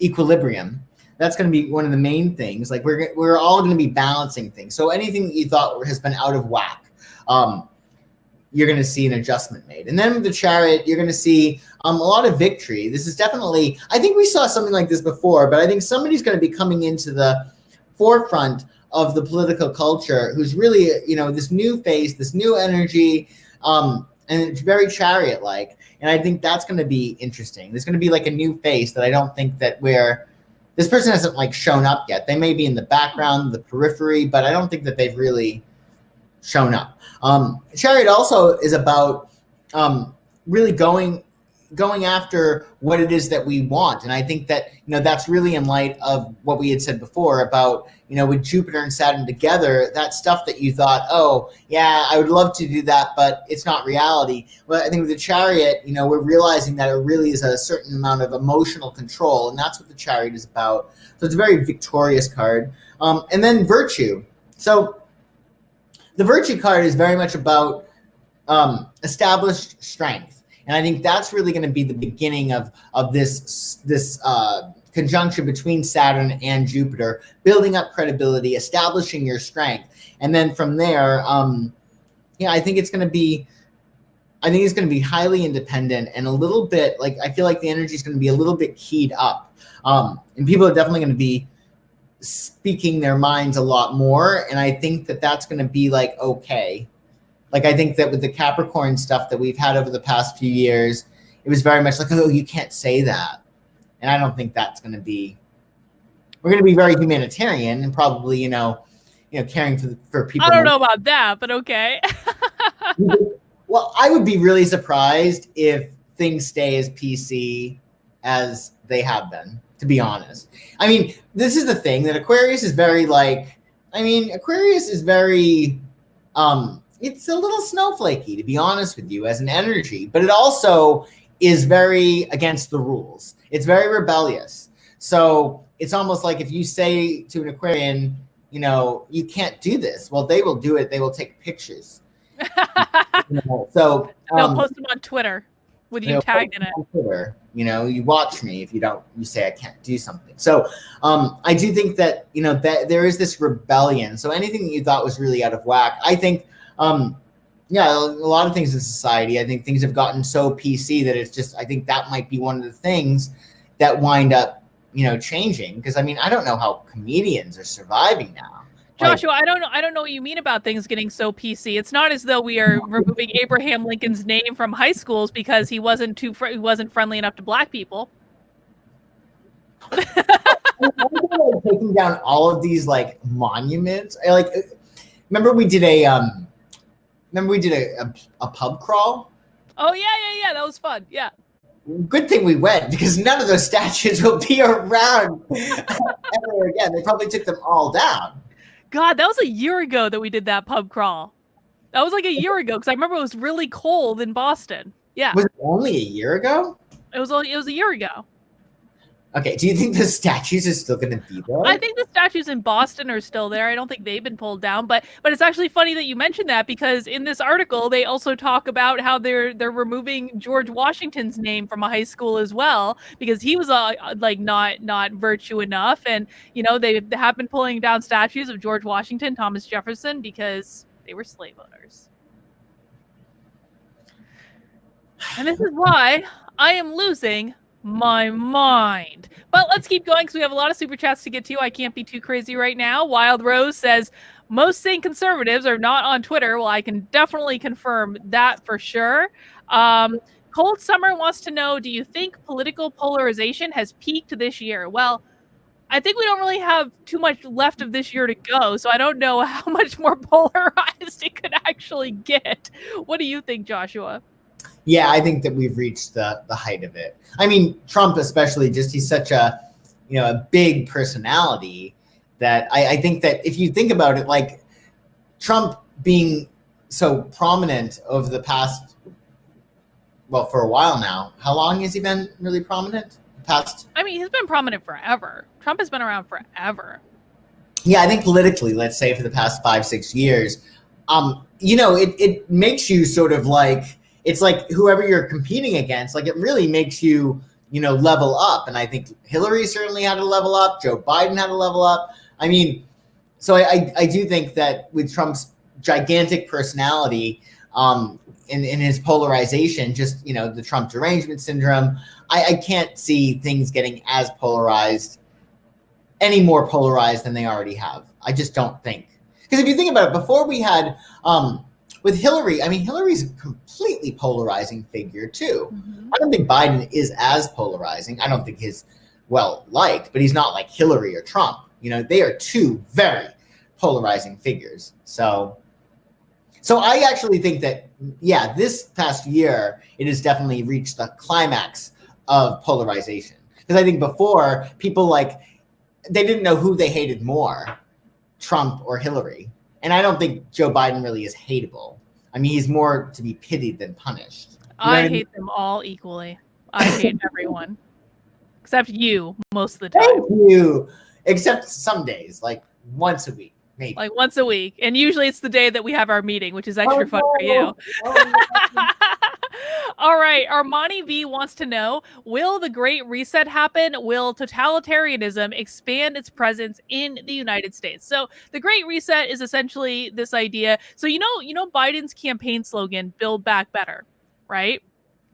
equilibrium. That's going to be one of the main things. Like we're all going to be balancing things. So anything that you thought has been out of whack, you're going to see an adjustment made. And then with the Chariot, you're going to see a lot of victory. This is definitely, I think we saw something like this before, but I think somebody's going to be coming into the forefront of the political culture who's really, this new face, this new energy, and it's very Chariot-like. And I think that's going to be interesting. There's going to be like a new face that I don't think that this person hasn't like shown up yet. They may be in the background, the periphery, but I don't think that they've really shown up. Chariot also is about really going after what it is that we want. And I think that, that's really in light of what we had said before about, with Jupiter and Saturn together, that stuff that you thought, oh, yeah, I would love to do that, but it's not reality. Well, I think with the Chariot, we're realizing that it really is a certain amount of emotional control. And that's what the Chariot is about. So it's a very victorious card. And then Virtue. So the Virtue card is very much about established strength. And I think that's really going to be the beginning of this conjunction between Saturn and Jupiter, building up credibility, establishing your strength. And then from there, I think it's going to be highly independent and a little bit like, I feel like the energy is going to be a little bit keyed up. And people are definitely going to be speaking their minds a lot more. And I think that that's going to be like, okay. Like, I think that with the Capricorn stuff that we've had over the past few years, it was very much like, oh, you can't say that. And I don't think that's going to be, we're going to be very humanitarian and probably, caring for people. I don't know about that, but okay. Well, I would be really surprised if things stay as PC as they have been, to be honest. I mean, this is the thing that Aquarius is very Aquarius is very, it's a little snowflakey, to be honest with you, as an energy, but it also is very against the rules. It's very rebellious. So it's almost like if you say to an Aquarian, you can't do this, well, they will do it. They will take pictures. So they'll post them on Twitter. with you tagged in it. On Twitter, you watch me if you say I can't do something. So I do think that, that there is this rebellion. So anything that you thought was really out of whack, I think, yeah, a lot of things in society, I think things have gotten so PC that it's just, I think that might be one of the things that wind up, changing. Because I mean, I don't know how comedians are surviving now. Joshua, I don't know what you mean about things getting so PC. It's not as though we are removing Abraham Lincoln's name from high schools because he wasn't friendly enough to black people. Taking down all of these like monuments. Remember we did a pub crawl? Oh yeah. That was fun. Yeah. Good thing we went, because none of those statues will be around ever again. They probably took them all down. God, that was a year ago that we did that pub crawl. That was like a year ago, because I remember it was really cold in Boston. Yeah. Was it only a year ago? It was a year ago. Okay, do you think the statues are still going to be there? I think the statues in Boston are still there. I don't think they've been pulled down, but it's actually funny that you mentioned that, because in this article they also talk about how they're removing George Washington's name from a high school as well, because he was not virtue enough, and they have been pulling down statues of George Washington, Thomas Jefferson, because they were slave owners. And this is why I am losing my mind. But let's keep going, because we have a lot of super chats to get to. I can't be too crazy right now. Wild Rose says, most sane conservatives are not on Twitter. Well, I can definitely confirm that for sure. Cold Summer wants to know, do you think political polarization has peaked this year? Well, I think we don't really have too much left of this year to go, so I don't know how much more polarized it could actually get. What do you think, Joshua? Yeah, I think that we've reached the height of it. I mean, Trump especially, he's such a big personality that I think that if you think about it, like Trump being so prominent over the past, for a while now. How long has he been really prominent? I mean, he's been prominent forever. Trump has been around forever. Yeah, I think politically, let's say for the past 5-6 years, it makes you sort of like, it's like whoever you're competing against, like it really makes you, level up. And I think Hillary certainly had to level up. Joe Biden had to level up. I mean, so I do think that with Trump's gigantic personality, in his polarization, just, the Trump derangement syndrome, I can't see things getting as polarized, any more polarized than they already have. I just don't think. Because if you think about it, before we had, with Hillary, I mean, Hillary's a completely polarizing figure too. Mm-hmm. I don't think Biden is as polarizing. I don't think he's well-liked, but he's not like Hillary or Trump. They are two very polarizing figures. So I actually think that, yeah, this past year, it has definitely reached the climax of polarization. Because I think before, people they didn't know who they hated more, Trump or Hillary. And I don't think Joe Biden really is hateable. I mean, he's more to be pitied than punished. I hate them all equally. I hate everyone. Except you, most of the time. Thank you. Except some days, like once a week, maybe. Like once a week. And usually it's the day that we have our meeting, which is extra fun for you. All right. Armani V wants to know, will the Great Reset happen? Will totalitarianism expand its presence in the United States? So the Great Reset is essentially this idea. So, Biden's campaign slogan, Build Back Better, right?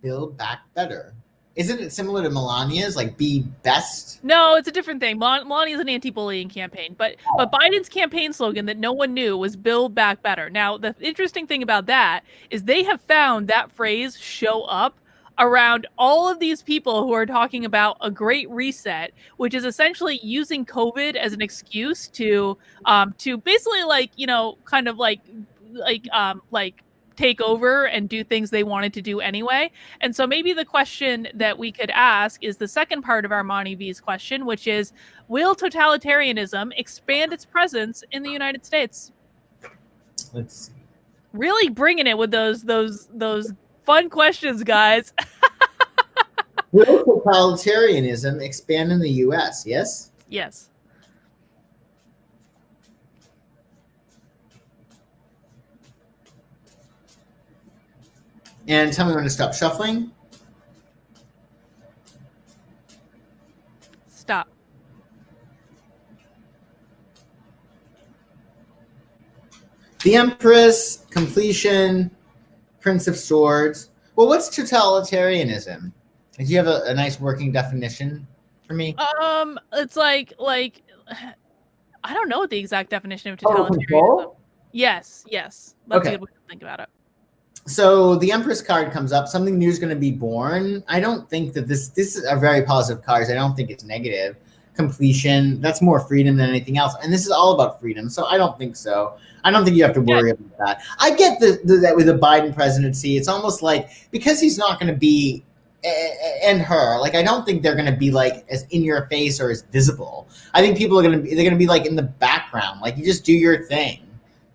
Build Back Better. Isn't it similar to Melania's, like be best? No, it's a different thing. Melania's an anti-bullying campaign, but Biden's campaign slogan that no one knew was "Build Back Better." Now, the interesting thing about that is they have found that phrase show up around all of these people who are talking about a great reset, which is essentially using COVID as an excuse to basically take over and do things they wanted to do anyway. And so maybe the question that we could ask is the second part of Armani V's question, which is, will totalitarianism expand its presence in the United States? Let's see. Really bringing it with those fun questions, guys. Will totalitarianism expand in the U.S.? Yes? Yes. And tell me when to stop shuffling. The Empress, completion, Prince of Swords. Well, what's totalitarianism? Do you have a nice working definition for me? It's like I don't know what the exact definition of Total totalitarianism. control? Yes. That's a Okay. good way to think about it. So the Empress card comes up. Something new is going to be born. I don't think that this is a very positive card. I don't think it's negative. Completion, that's more freedom than anything else. And this is all about freedom. So I don't think so. I don't think you have to worry about that. I get that with the Biden presidency, it's almost like because he's not going to be and her, like I don't think they're going to be like as in your face or as visible. I think people are going to be, they're going to be like in the background. Like you just do your thing.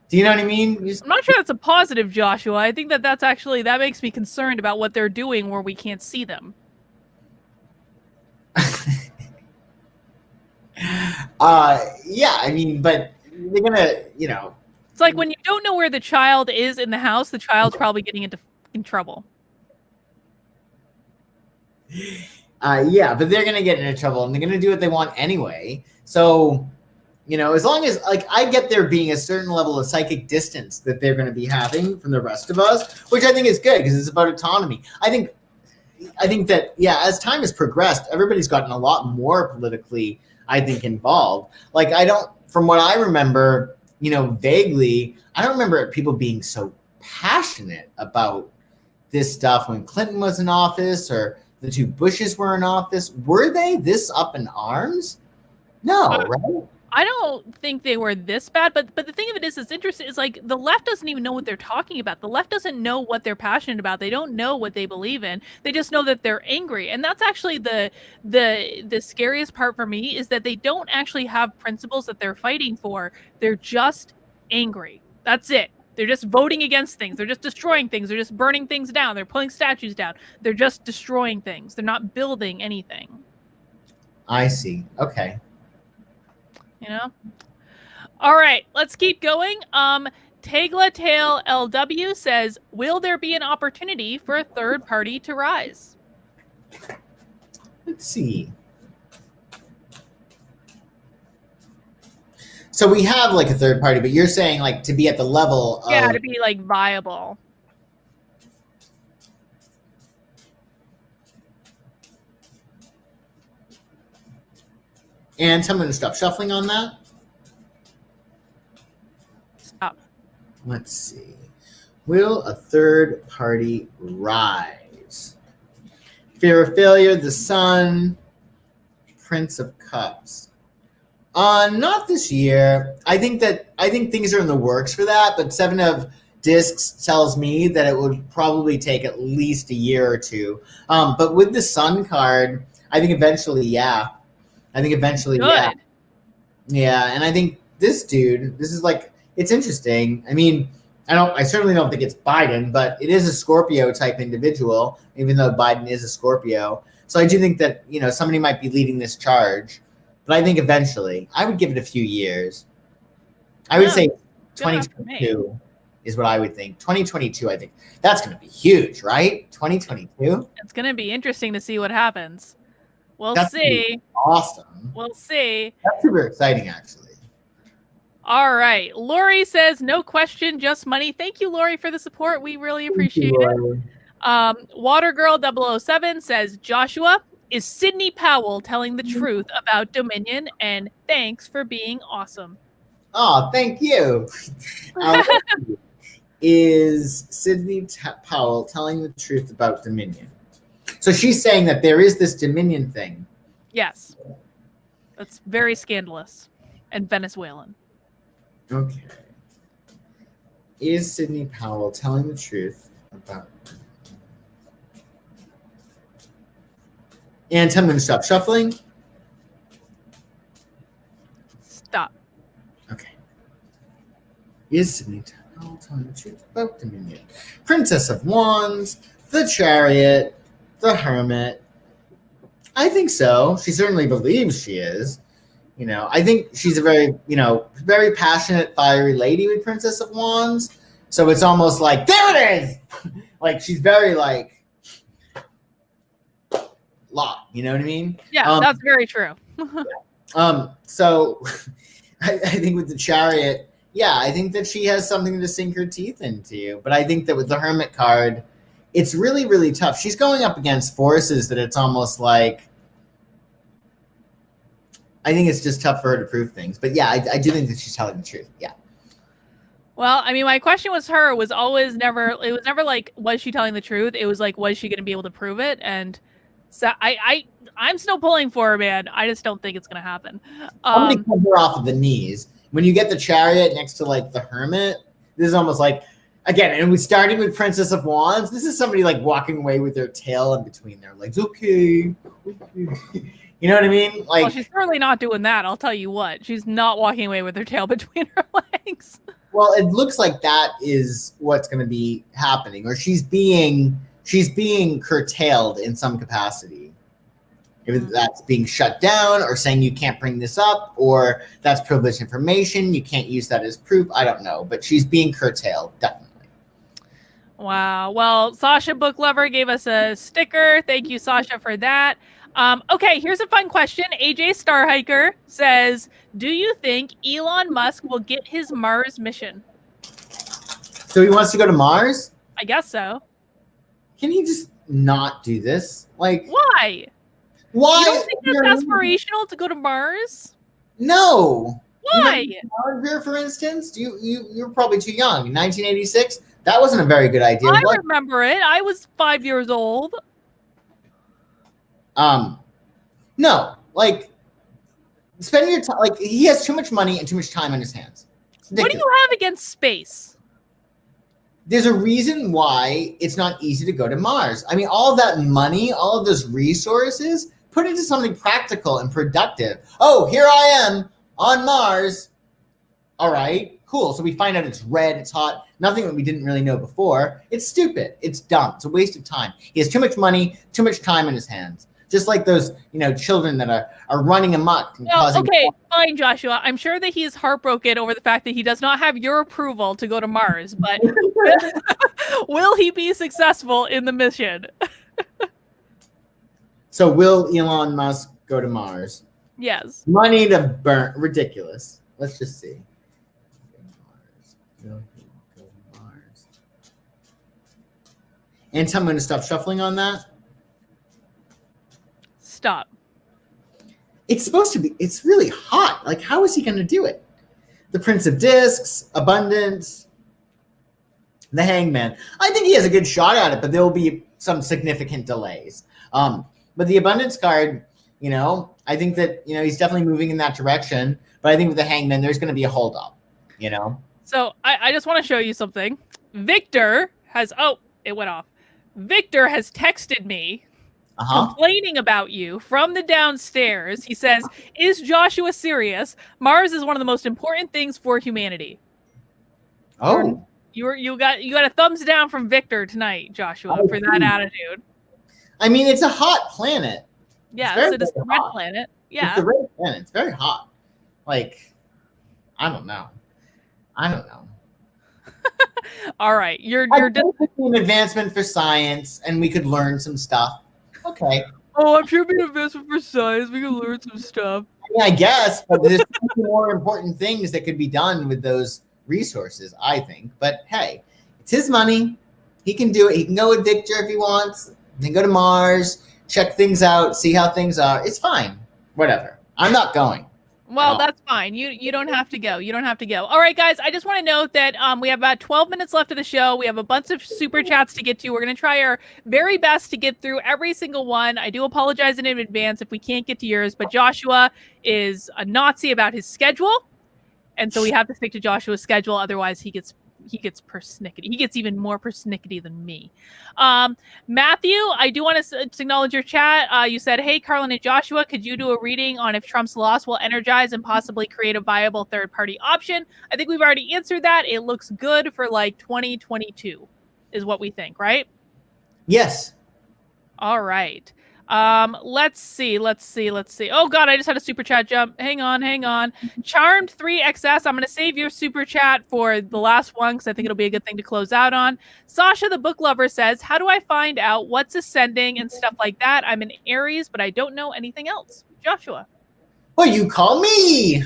Do you know what I mean? I'm not sure that's a positive, Joshua. I think that's actually, that makes me concerned about what they're doing where we can't see them. Yeah, I mean, but they're gonna, you know. It's like when you don't know where the child is in the house, the child's probably getting in trouble. Yeah, but they're gonna get into trouble and they're gonna do what they want anyway. So, you know, as long as like I get there being a certain level of psychic distance that they're gonna be having from the rest of us, which I think is good because it's about autonomy. I think that as time has progressed, everybody's gotten a lot more politically, I think, involved. Like from what I remember, you know, vaguely, I don't remember people being so passionate about this stuff when Clinton was in office or the two Bushes were in office. Were they this up in arms? No, right? I don't think they were this bad, but the thing of it is, it's interesting. It's like the left doesn't even know what they're talking about. The left doesn't know what they're passionate about. They don't know what they believe in. They just know that they're angry, and that's actually the scariest part for me is that they don't actually have principles that they're fighting for. They're just angry. That's it. They're just voting against things. They're just destroying things. They're just burning things down. They're pulling statues down. They're just destroying things. They're not building anything. I see. Okay. You know? All right, let's keep going. Tagla Tail LW says, will there be an opportunity for a third party to rise? Let's see. So we have like a third party, but you're saying like to be at the level of... to be like viable. And I'm going to stop shuffling on that. Stop. Let's see. Will a third party rise? Fear of failure, the Sun, Prince of Cups. Not this year. I think things are in the works for that, but Seven of Discs tells me that it would probably take at least a year or two. But with the Sun card, I think eventually, yeah. Good. Yeah, and I think this dude, this is like, it's interesting. I mean, I certainly don't think it's Biden, but it is a Scorpio type individual, even though Biden is a Scorpio. So I do think that, you know, somebody might be leading this charge, but I think eventually, I would give it a few years. I would say 2022 is what I would think. 2022, I think that's going to be huge, right? 2022. It's going to be interesting to see what happens. We'll That's see. Awesome. We'll see. That's super exciting, actually. All right. Lori says, no question, just money. Thank you, Lori, for the support. We really appreciate it. Watergirl007 says, Joshua, is Sidney Powell telling the truth about Dominion? And thanks for being awesome. Oh, thank you. Is Sidney Powell telling the truth about Dominion? So she's saying that there is this Dominion thing. Yes. That's very scandalous and Venezuelan. Okay. Is Sidney Powell telling the truth about... And tell me to stop shuffling. Stop. Okay. Is Sidney Powell telling the truth about Dominion? Princess of Wands, the Chariot, the Hermit. I think so. She certainly believes she is. You know, I think she's a very, you know, very passionate, fiery lady with Princess of Wands. So it's almost like, there it is! Like, she's very, like, lot. You know what I mean? Yeah, that's very true. So I think with the Chariot, Yeah, I think that she has something to sink her teeth into. But I think that with the Hermit card, it's really, really tough. She's going up against forces that it's almost like, I think it's just tough for her to prove things. But yeah, I do think that she's telling the truth. Yeah. Well, I mean, my question was never like, was she telling the truth? It was like, was she going to be able to prove it? And so I'm still pulling for her, man. I just don't think it's going to happen. Somebody cut her off of the knees. When you get the Chariot next to like the Hermit, this is almost like, again, and we started with Princess of Wands. This is somebody like walking away with their tail in between their legs. Okay. You know what I mean? Like, well, she's certainly not doing that. I'll tell you what. She's not walking away with her tail between her legs. Well, it looks like that is what's going to be happening, or she's being curtailed in some capacity. If that's being shut down, or saying you can't bring this up, or that's privileged information, you can't use that as proof. I don't know, but she's being curtailed, definitely. Wow. Well, Sasha Book Lover gave us a sticker. Thank you, Sasha, for that. Okay, here's a fun question. AJ Starhiker says, do you think Elon Musk will get his Mars mission? So he wants to go to Mars? I guess so. Can he just not do this? Like, why? Why? You don't think that's aspirational to go to Mars? No. Why? Here, for instance, you're probably too young. 1986, that wasn't a very good idea. I remember it. I was 5 years old. No, like, spend your time. Like, he has too much money and too much time on his hands. What do you have against space? There's a reason why it's not easy to go to Mars. I mean, all of that money, all of those resources, put into something practical and productive. Oh, here I am on Mars. All right, cool. So we find out it's red, it's hot, nothing that we didn't really know before. It's stupid. It's dumb. It's a waste of time. He has too much money, too much time in his hands. Just like those, children that are running amok. And okay, fine, Joshua. I'm sure that he is heartbroken over the fact that he does not have your approval to go to Mars, but will he be successful in the mission? So will Elon Musk go to Mars? Yes. Money to burn. Ridiculous. Let's just see. Will he go to Mars? And I'm going to stop shuffling on that. Stop. It's supposed to be, it's really hot. Like, how is he going to do it? The Prince of Discs, Abundance, the Hangman. I think he has a good shot at it, but there will be some significant delays. But the Abundance card, I think that, he's definitely moving in that direction. But I think with the Hangman, there's going to be a holdup, So I just want to show you something. Victor has, it went off. Victor has texted me complaining about you from the downstairs. He says, is Joshua serious? Mars is one of the most important things for humanity. Oh. You got a thumbs down from Victor tonight, Joshua, for that attitude. I mean, it's a hot planet. Yeah, it's the red planet. Yeah. It's the red planet. It's very hot. Like, I don't know. All right. You're an advancement for science, and we could learn some stuff. Okay. Oh, I'm sure being investment for science, we can learn some stuff. I guess, but there's more important things that could be done with those resources, I think. But hey, it's his money. He can do it. He can go with Victor if he wants. He can go to Mars, check things out, see how things are. It's fine. Whatever. I'm not going. Well, that's fine. You don't have to go. You don't have to go. All right, guys. I just want to note that we have about 12 minutes left of the show. We have a bunch of super chats to get to. We're going to try our very best to get through every single one. I do apologize in advance if we can't get to yours, but Joshua is a Nazi about his schedule, and so we have to stick to Joshua's schedule. Otherwise, he gets persnickety. He gets even more persnickety than me. Matthew, I do want to acknowledge your chat. You said, hey, Carlin and Joshua, could you do a reading on if Trump's loss will energize and possibly create a viable third-party option? I think we've already answered that. It looks good for like 2022 is what we think, right? Yes. All right. Let's see. Oh God, I just had a super chat jump. Hang on. Charmed 3XS. I'm going to save your super chat for the last one because I think it'll be a good thing to close out on. Sasha, the book lover, says, how do I find out what's ascending and stuff like that? I'm an Aries, but I don't know anything else. Joshua. Well, you call me.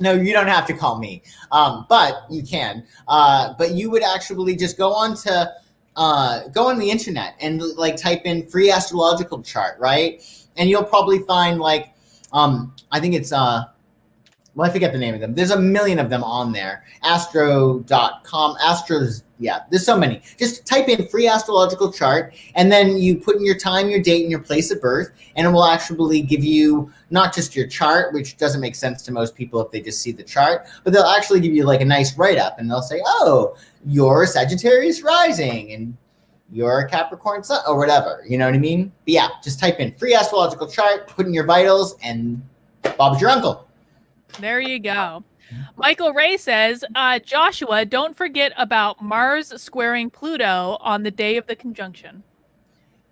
No, you don't have to call me, but you can. But you would actually just go on the internet and like type in free astrological chart, right? And you'll probably find like I think it's well, I forget the name of them. There's a million of them on there. Astro.com, Astros, yeah, there's so many. Just type in free astrological chart, and then you put in your time, your date, and your place of birth, and it will actually give you not just your chart, which doesn't make sense to most people if they just see the chart, but they'll actually give you like a nice write-up, and they'll say, oh, you're Sagittarius rising, and you're a Capricorn sun, or whatever, you know what I mean? But yeah, just type in free astrological chart, put in your vitals, and Bob's your uncle. There you go. Michael Ray says, Joshua, don't forget about Mars squaring Pluto on the day of the conjunction.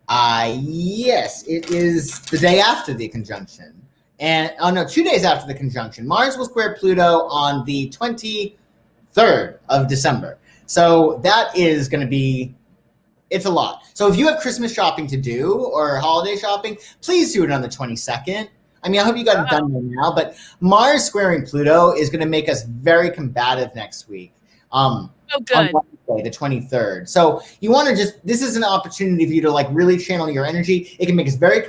Yes, it is the day after the conjunction. And, 2 days after the conjunction. Mars will square Pluto on the 23rd of December. So that is going to be, it's a lot. So if you have Christmas shopping to do or holiday shopping, please do it on the 22nd. I mean, I hope you got it done by now, but Mars squaring Pluto is going to make us very combative next week. Oh, good. On Wednesday, the 23rd. So you want to this is an opportunity for you to like really channel your energy. It can make us very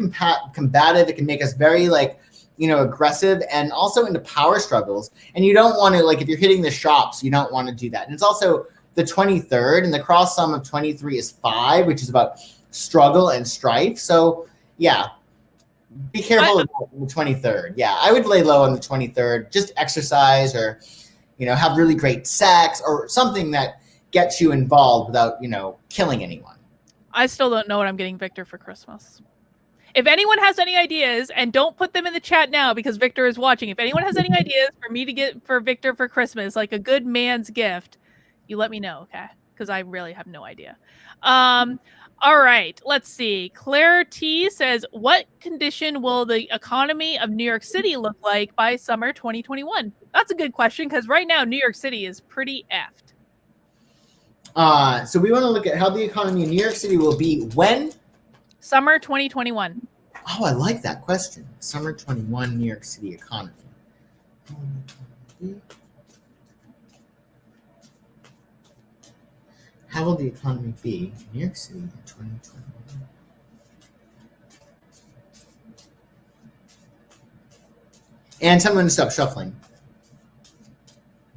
combative. It can make us very like, aggressive and also into power struggles. And you don't want to, like, if you're hitting the shops, you don't want to do that. And it's also the 23rd, and the cross sum of 23 is 5, which is about struggle and strife. So yeah. Be careful on the 23rd. Yeah, I would lay low on the 23rd. Just exercise or, have really great sex or something that gets you involved without, killing anyone. I still don't know what I'm getting Victor for Christmas. If anyone has any ideas, and don't put them in the chat now because Victor is watching. If anyone has any ideas for me to get for Victor for Christmas, like a good man's gift, you let me know, okay? Because I really have no idea. All right, let's see. Claire T says, what condition will the economy of New York City look like by summer 2021? That's a good question because right now New York City is pretty effed. So we want to look at how the economy in New York City will be when? Summer 2021. Oh, I like that question. Summer 21 New York City economy. How will the economy be in New York City in 2021? And tell me when to stop shuffling.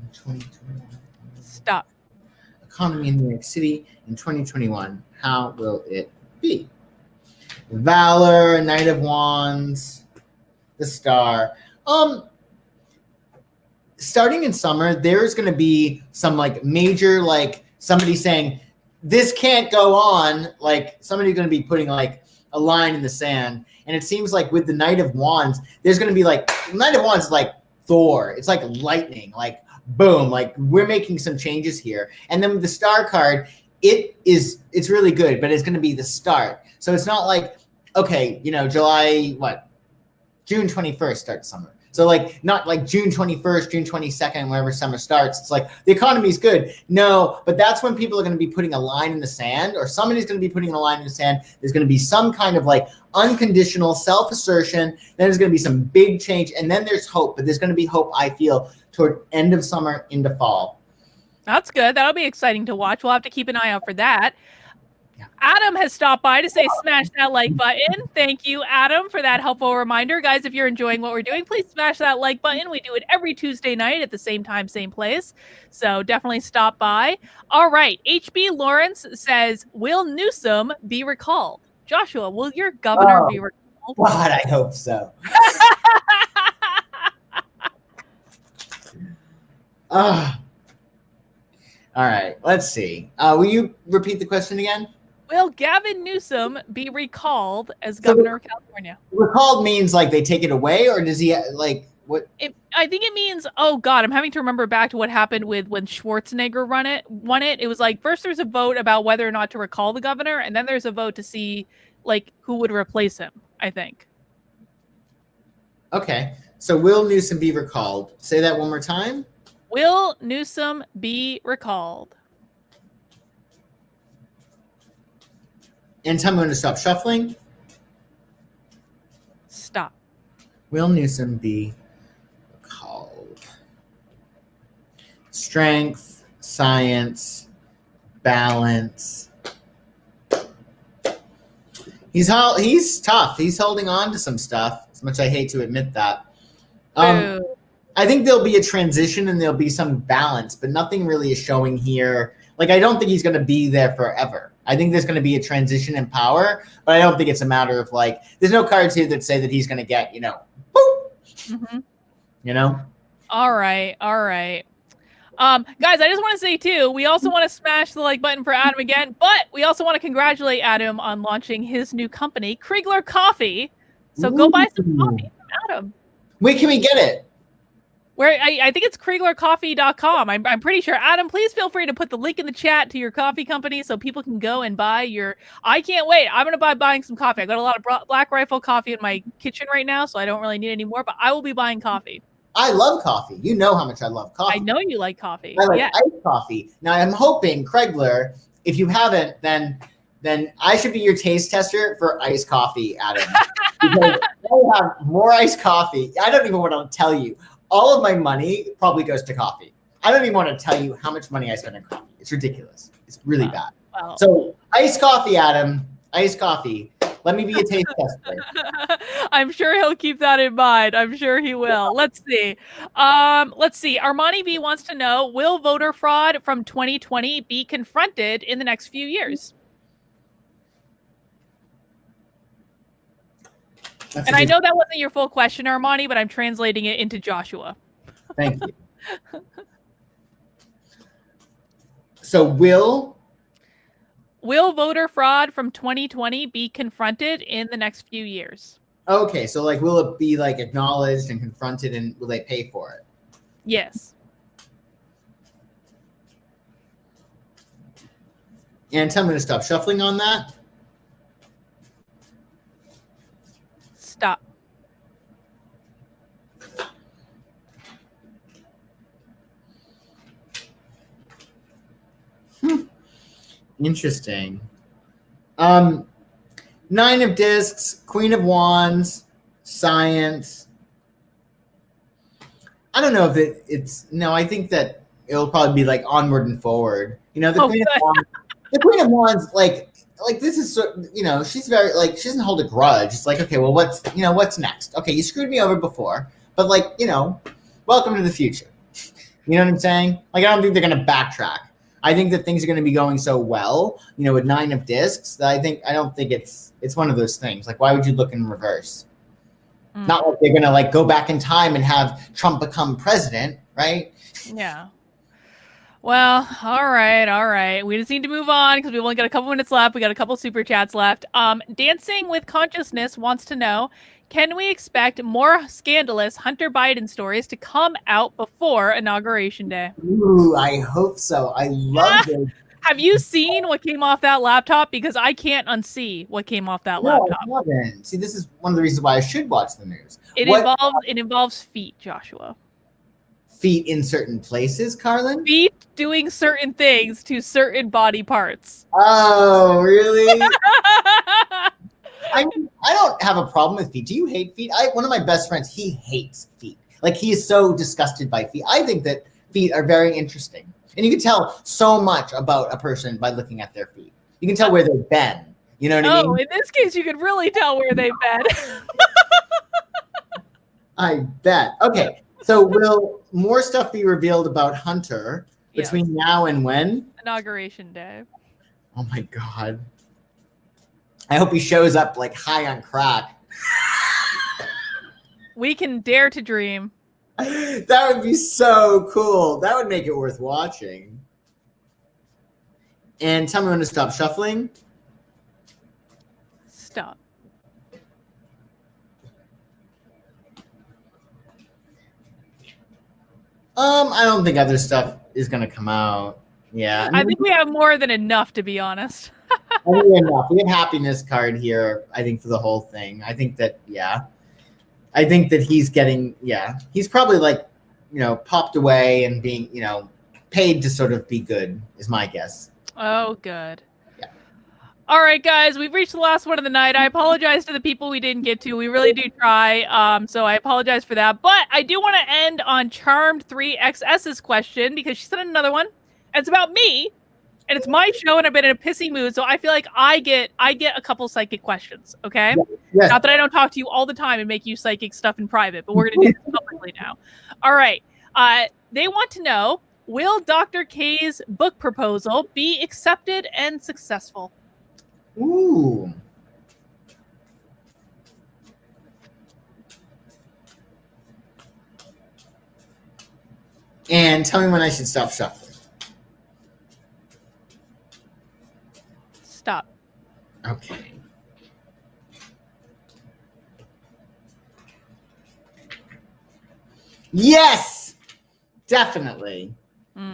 In 2021. Stop. Economy in New York City in 2021. How will it be? Valor, Knight of Wands, the Star. Starting in summer, there's going to be some like major like somebody saying, this can't go on, like somebody's going to be putting like a line in the sand. And it seems like with the Knight of Wands, there's going to be like, Knight of Wands is like Thor. It's like lightning, like boom, like we're making some changes here. And then with the Star card, it's really good, but it's going to be the start. So it's not like, okay, June 21st starts summer. So like not like June 21st, June 22nd, whenever summer starts. It's like the economy's good. No, but that's when people are going to be putting a line in the sand, or somebody's going to be putting a line in the sand. There's going to be some kind of like unconditional self-assertion. Then there's going to be some big change, and then there's hope. But there's going to be hope, I feel, toward end of summer into fall. That's good. That'll be exciting to watch. We'll have to keep an eye out for that. Adam has stopped by to say smash that like button. Thank you, Adam, for that helpful reminder. Guys, if you're enjoying what we're doing, please smash that like button. We do it every Tuesday night at the same time, same place. So definitely stop by. All right. HB Lawrence says, will Newsom be recalled? Joshua, will your governor be recalled? God, I hope so. All right. Let's see. Will you repeat the question again? Will Gavin Newsom be recalled as governor of California? Recalled means like they take it away, or does he like what? I think it means, oh God, I'm having to remember back to what happened with when Schwarzenegger won it. It was like first there's a vote about whether or not to recall the governor, and then there's a vote to see like who would replace him, I think. Okay. So will Newsom be recalled? Say that one more time. Will Newsom be recalled? And tell me when to stop shuffling. Stop. Will Newsom be recalled? Strength, science, balance. He's tough. He's holding on to some stuff, as much as I hate to admit that. I think there'll be a transition and there'll be some balance, but nothing really is showing here. Like, I don't think he's going to be there forever. I think there's going to be a transition in power, but I don't think it's a matter of like, there's no cards here that say that he's going to get, boop, All right. Guys, I just want to say too, we also want to smash the like button for Adam again, but we also want to congratulate Adam on launching his new company, Kriegler Coffee. So go buy some coffee from Adam. Where can we get it? Where I think it's KrieglerCoffee.com. I'm pretty sure. Adam, please feel free to put the link in the chat to your coffee company so people can go and buy your. I can't wait. I'm gonna buying some coffee. I got a lot of Black Rifle coffee in my kitchen right now, so I don't really need any more. But I will be buying coffee. I love coffee. You know how much I love coffee. I know you like coffee. I like iced coffee. Now I'm hoping, Kriegler, if you haven't, then I should be your taste tester for iced coffee, Adam. Because I have more iced coffee. I don't even want to tell you. All of my money probably goes to coffee. I don't even want to tell you how much money I spend on coffee. It's ridiculous. It's really bad. Wow. So iced coffee, Adam. Iced coffee. Let me be a taste tester. I'm sure he'll keep that in mind. I'm sure he will. Let's see. Armani B wants to know, will voter fraud from 2020 be confronted in the next few years? And I know that wasn't your full question, Armani, but I'm translating it into Joshua. Thank you. So will voter fraud from 2020 be confronted in the next few years? Okay, so like, will it be like acknowledged and confronted, and will they pay for it? Yes. And tell me to stop shuffling on that. Stop. Interesting. 9 of discs, Queen of Wands, science. I don't know if it's no. I think that it'll probably be like onward and forward. The Queen of Wands. The Queen of Wands, like this is she's very like, she doesn't hold a grudge. It's like, okay, well, what's next? Okay, you screwed me over before, but welcome to the future. You know what I'm saying? Like, I don't think they're gonna backtrack. I think that things are going to be going so well, with 9 of discs, that I don't think it's one of those things. Like, why would you look in reverse? Not like they're going to go back in time and have Trump become president, right? Yeah. Well, all right. We just need to move on because we've only got a couple minutes left. We got a couple super chats left. Dancing with Consciousness wants to know, can we expect more scandalous Hunter Biden stories to come out before Inauguration Day? Ooh, I hope so. I love it. Have you seen what came off that laptop? Because I can't unsee what came off that laptop. I haven't. See, this is one of the reasons why I should watch the news. It involves feet, Joshua. Feet in certain places, Carlin? Feet doing certain things to certain body parts. Oh, really? I don't have a problem with feet. Do you hate feet? One of my best friends, he hates feet. Like, he is so disgusted by feet. I think that feet are very interesting. And you can tell so much about a person by looking at their feet. You can tell where they've been. You know what I mean? Oh, in this case, you could really tell where they've been. I bet. Okay. So will more stuff be revealed about Hunter between now and when? Inauguration Day. Oh, my God. I hope he shows up like high on crack. We can dare to dream. That would be so cool. That would make it worth watching. And tell me when to stop shuffling. Stop. I don't think other stuff is going to come out. Yeah. I think we have more than enough, to be honest. I think we have enough. We have happiness card here, I think, for the whole thing. I think that, I think that he's getting, he's probably popped away and being, paid to sort of be good, is my guess. Oh, good. Yeah. All right, guys, we've reached the last one of the night. I apologize to the people we didn't get to. We really do try. So I apologize for that. But I do want to end on Charmed 3XS's question because she sent another one. And it's about me. And it's my show, and I've been in a pissy mood, so I feel like I get a couple psychic questions, okay? Yes. Not that I don't talk to you all the time and make you psychic stuff in private, but we're gonna do this publicly now. All right. They want to know, will Dr. K's book proposal be accepted and successful? Ooh. And tell me when I should stop shuffling. Stop. Okay. Yes, definitely.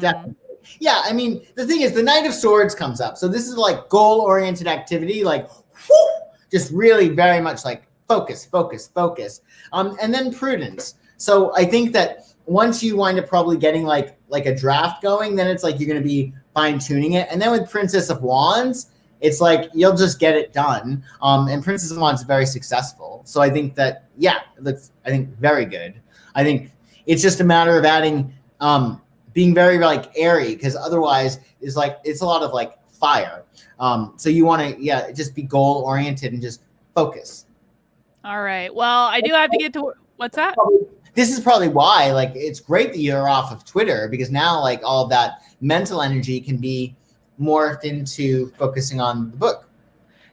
Definitely. Yeah, I mean, the thing is, the Knight of Swords comes up. So this is like goal-oriented activity, like whoo, just really very much like focus, focus, focus. And then prudence. So I think that once you wind up probably getting like a draft going, then it's like you're going to be fine-tuning it. And then with Princess of Wands, it's like you'll just get it done. And Princess of Wands is very successful. So I think that, yeah, that's, I think, very good. I think it's just a matter of adding, being very like airy, because otherwise it's like, it's a lot of like fire. So you want to, yeah, just be goal oriented and just focus. All right. Well, I do have to get to, what's that? This is probably why, like, it's great that you're off of Twitter, because now like all of that mental energy can be morphed into focusing on the book.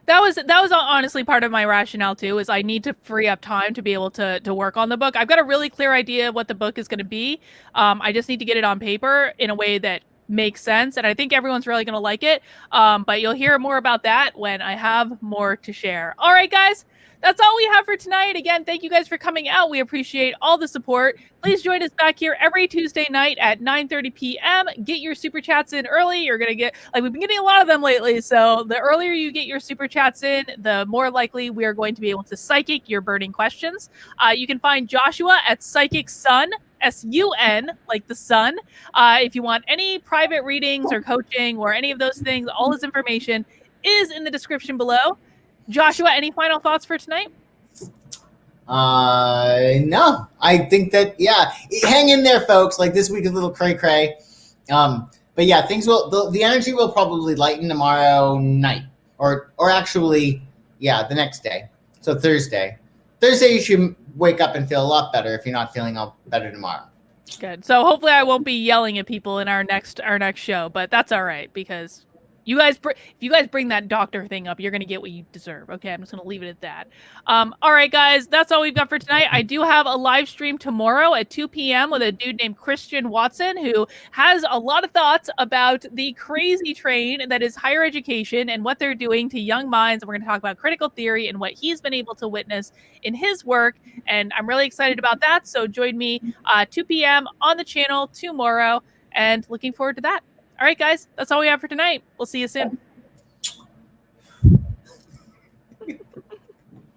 That was honestly part of my rationale too, is I need to free up time to be able to work on the book. I've got a really clear idea of what the book is going to be. I just need to get it on paper in a way that makes sense, and I think everyone's really going to like it. But you'll hear more about that when I have more to share. All right, guys. That's all we have for tonight. Again, thank you guys for coming out. We appreciate all the support. Please join us back here every Tuesday night at 9:30 p.m. Get your super chats in early. You're going to get, like, we've been getting a lot of them lately. So the earlier you get your super chats in, the more likely we are going to be able to psychic your burning questions. You can find Joshua at Psychic Sun, S-U-N, like the sun. If you want any private readings or coaching or any of those things, all this information is in the description below. Joshua, any final thoughts for tonight? No, I think that, yeah, hang in there, folks. Like, this week is a little cray cray. But yeah, things will, the energy will probably lighten tomorrow night, or actually, yeah, the next day. So Thursday you should wake up and feel a lot better if you're not feeling all better tomorrow. Good. So hopefully I won't be yelling at people in our next show, but that's all right, because you guys, if you guys bring that doctor thing up, you're going to get what you deserve. Okay, I'm just going to leave it at that. All right, guys, that's all we've got for tonight. I do have a live stream tomorrow at 2 p.m. with a dude named Christian Watson, who has a lot of thoughts about the crazy train that is higher education and what they're doing to young minds. And we're going to talk about critical theory and what he's been able to witness in his work. And I'm really excited about that. So join me 2 p.m. on the channel tomorrow, and looking forward to that. All right, guys, that's all we have for tonight. We'll see you soon.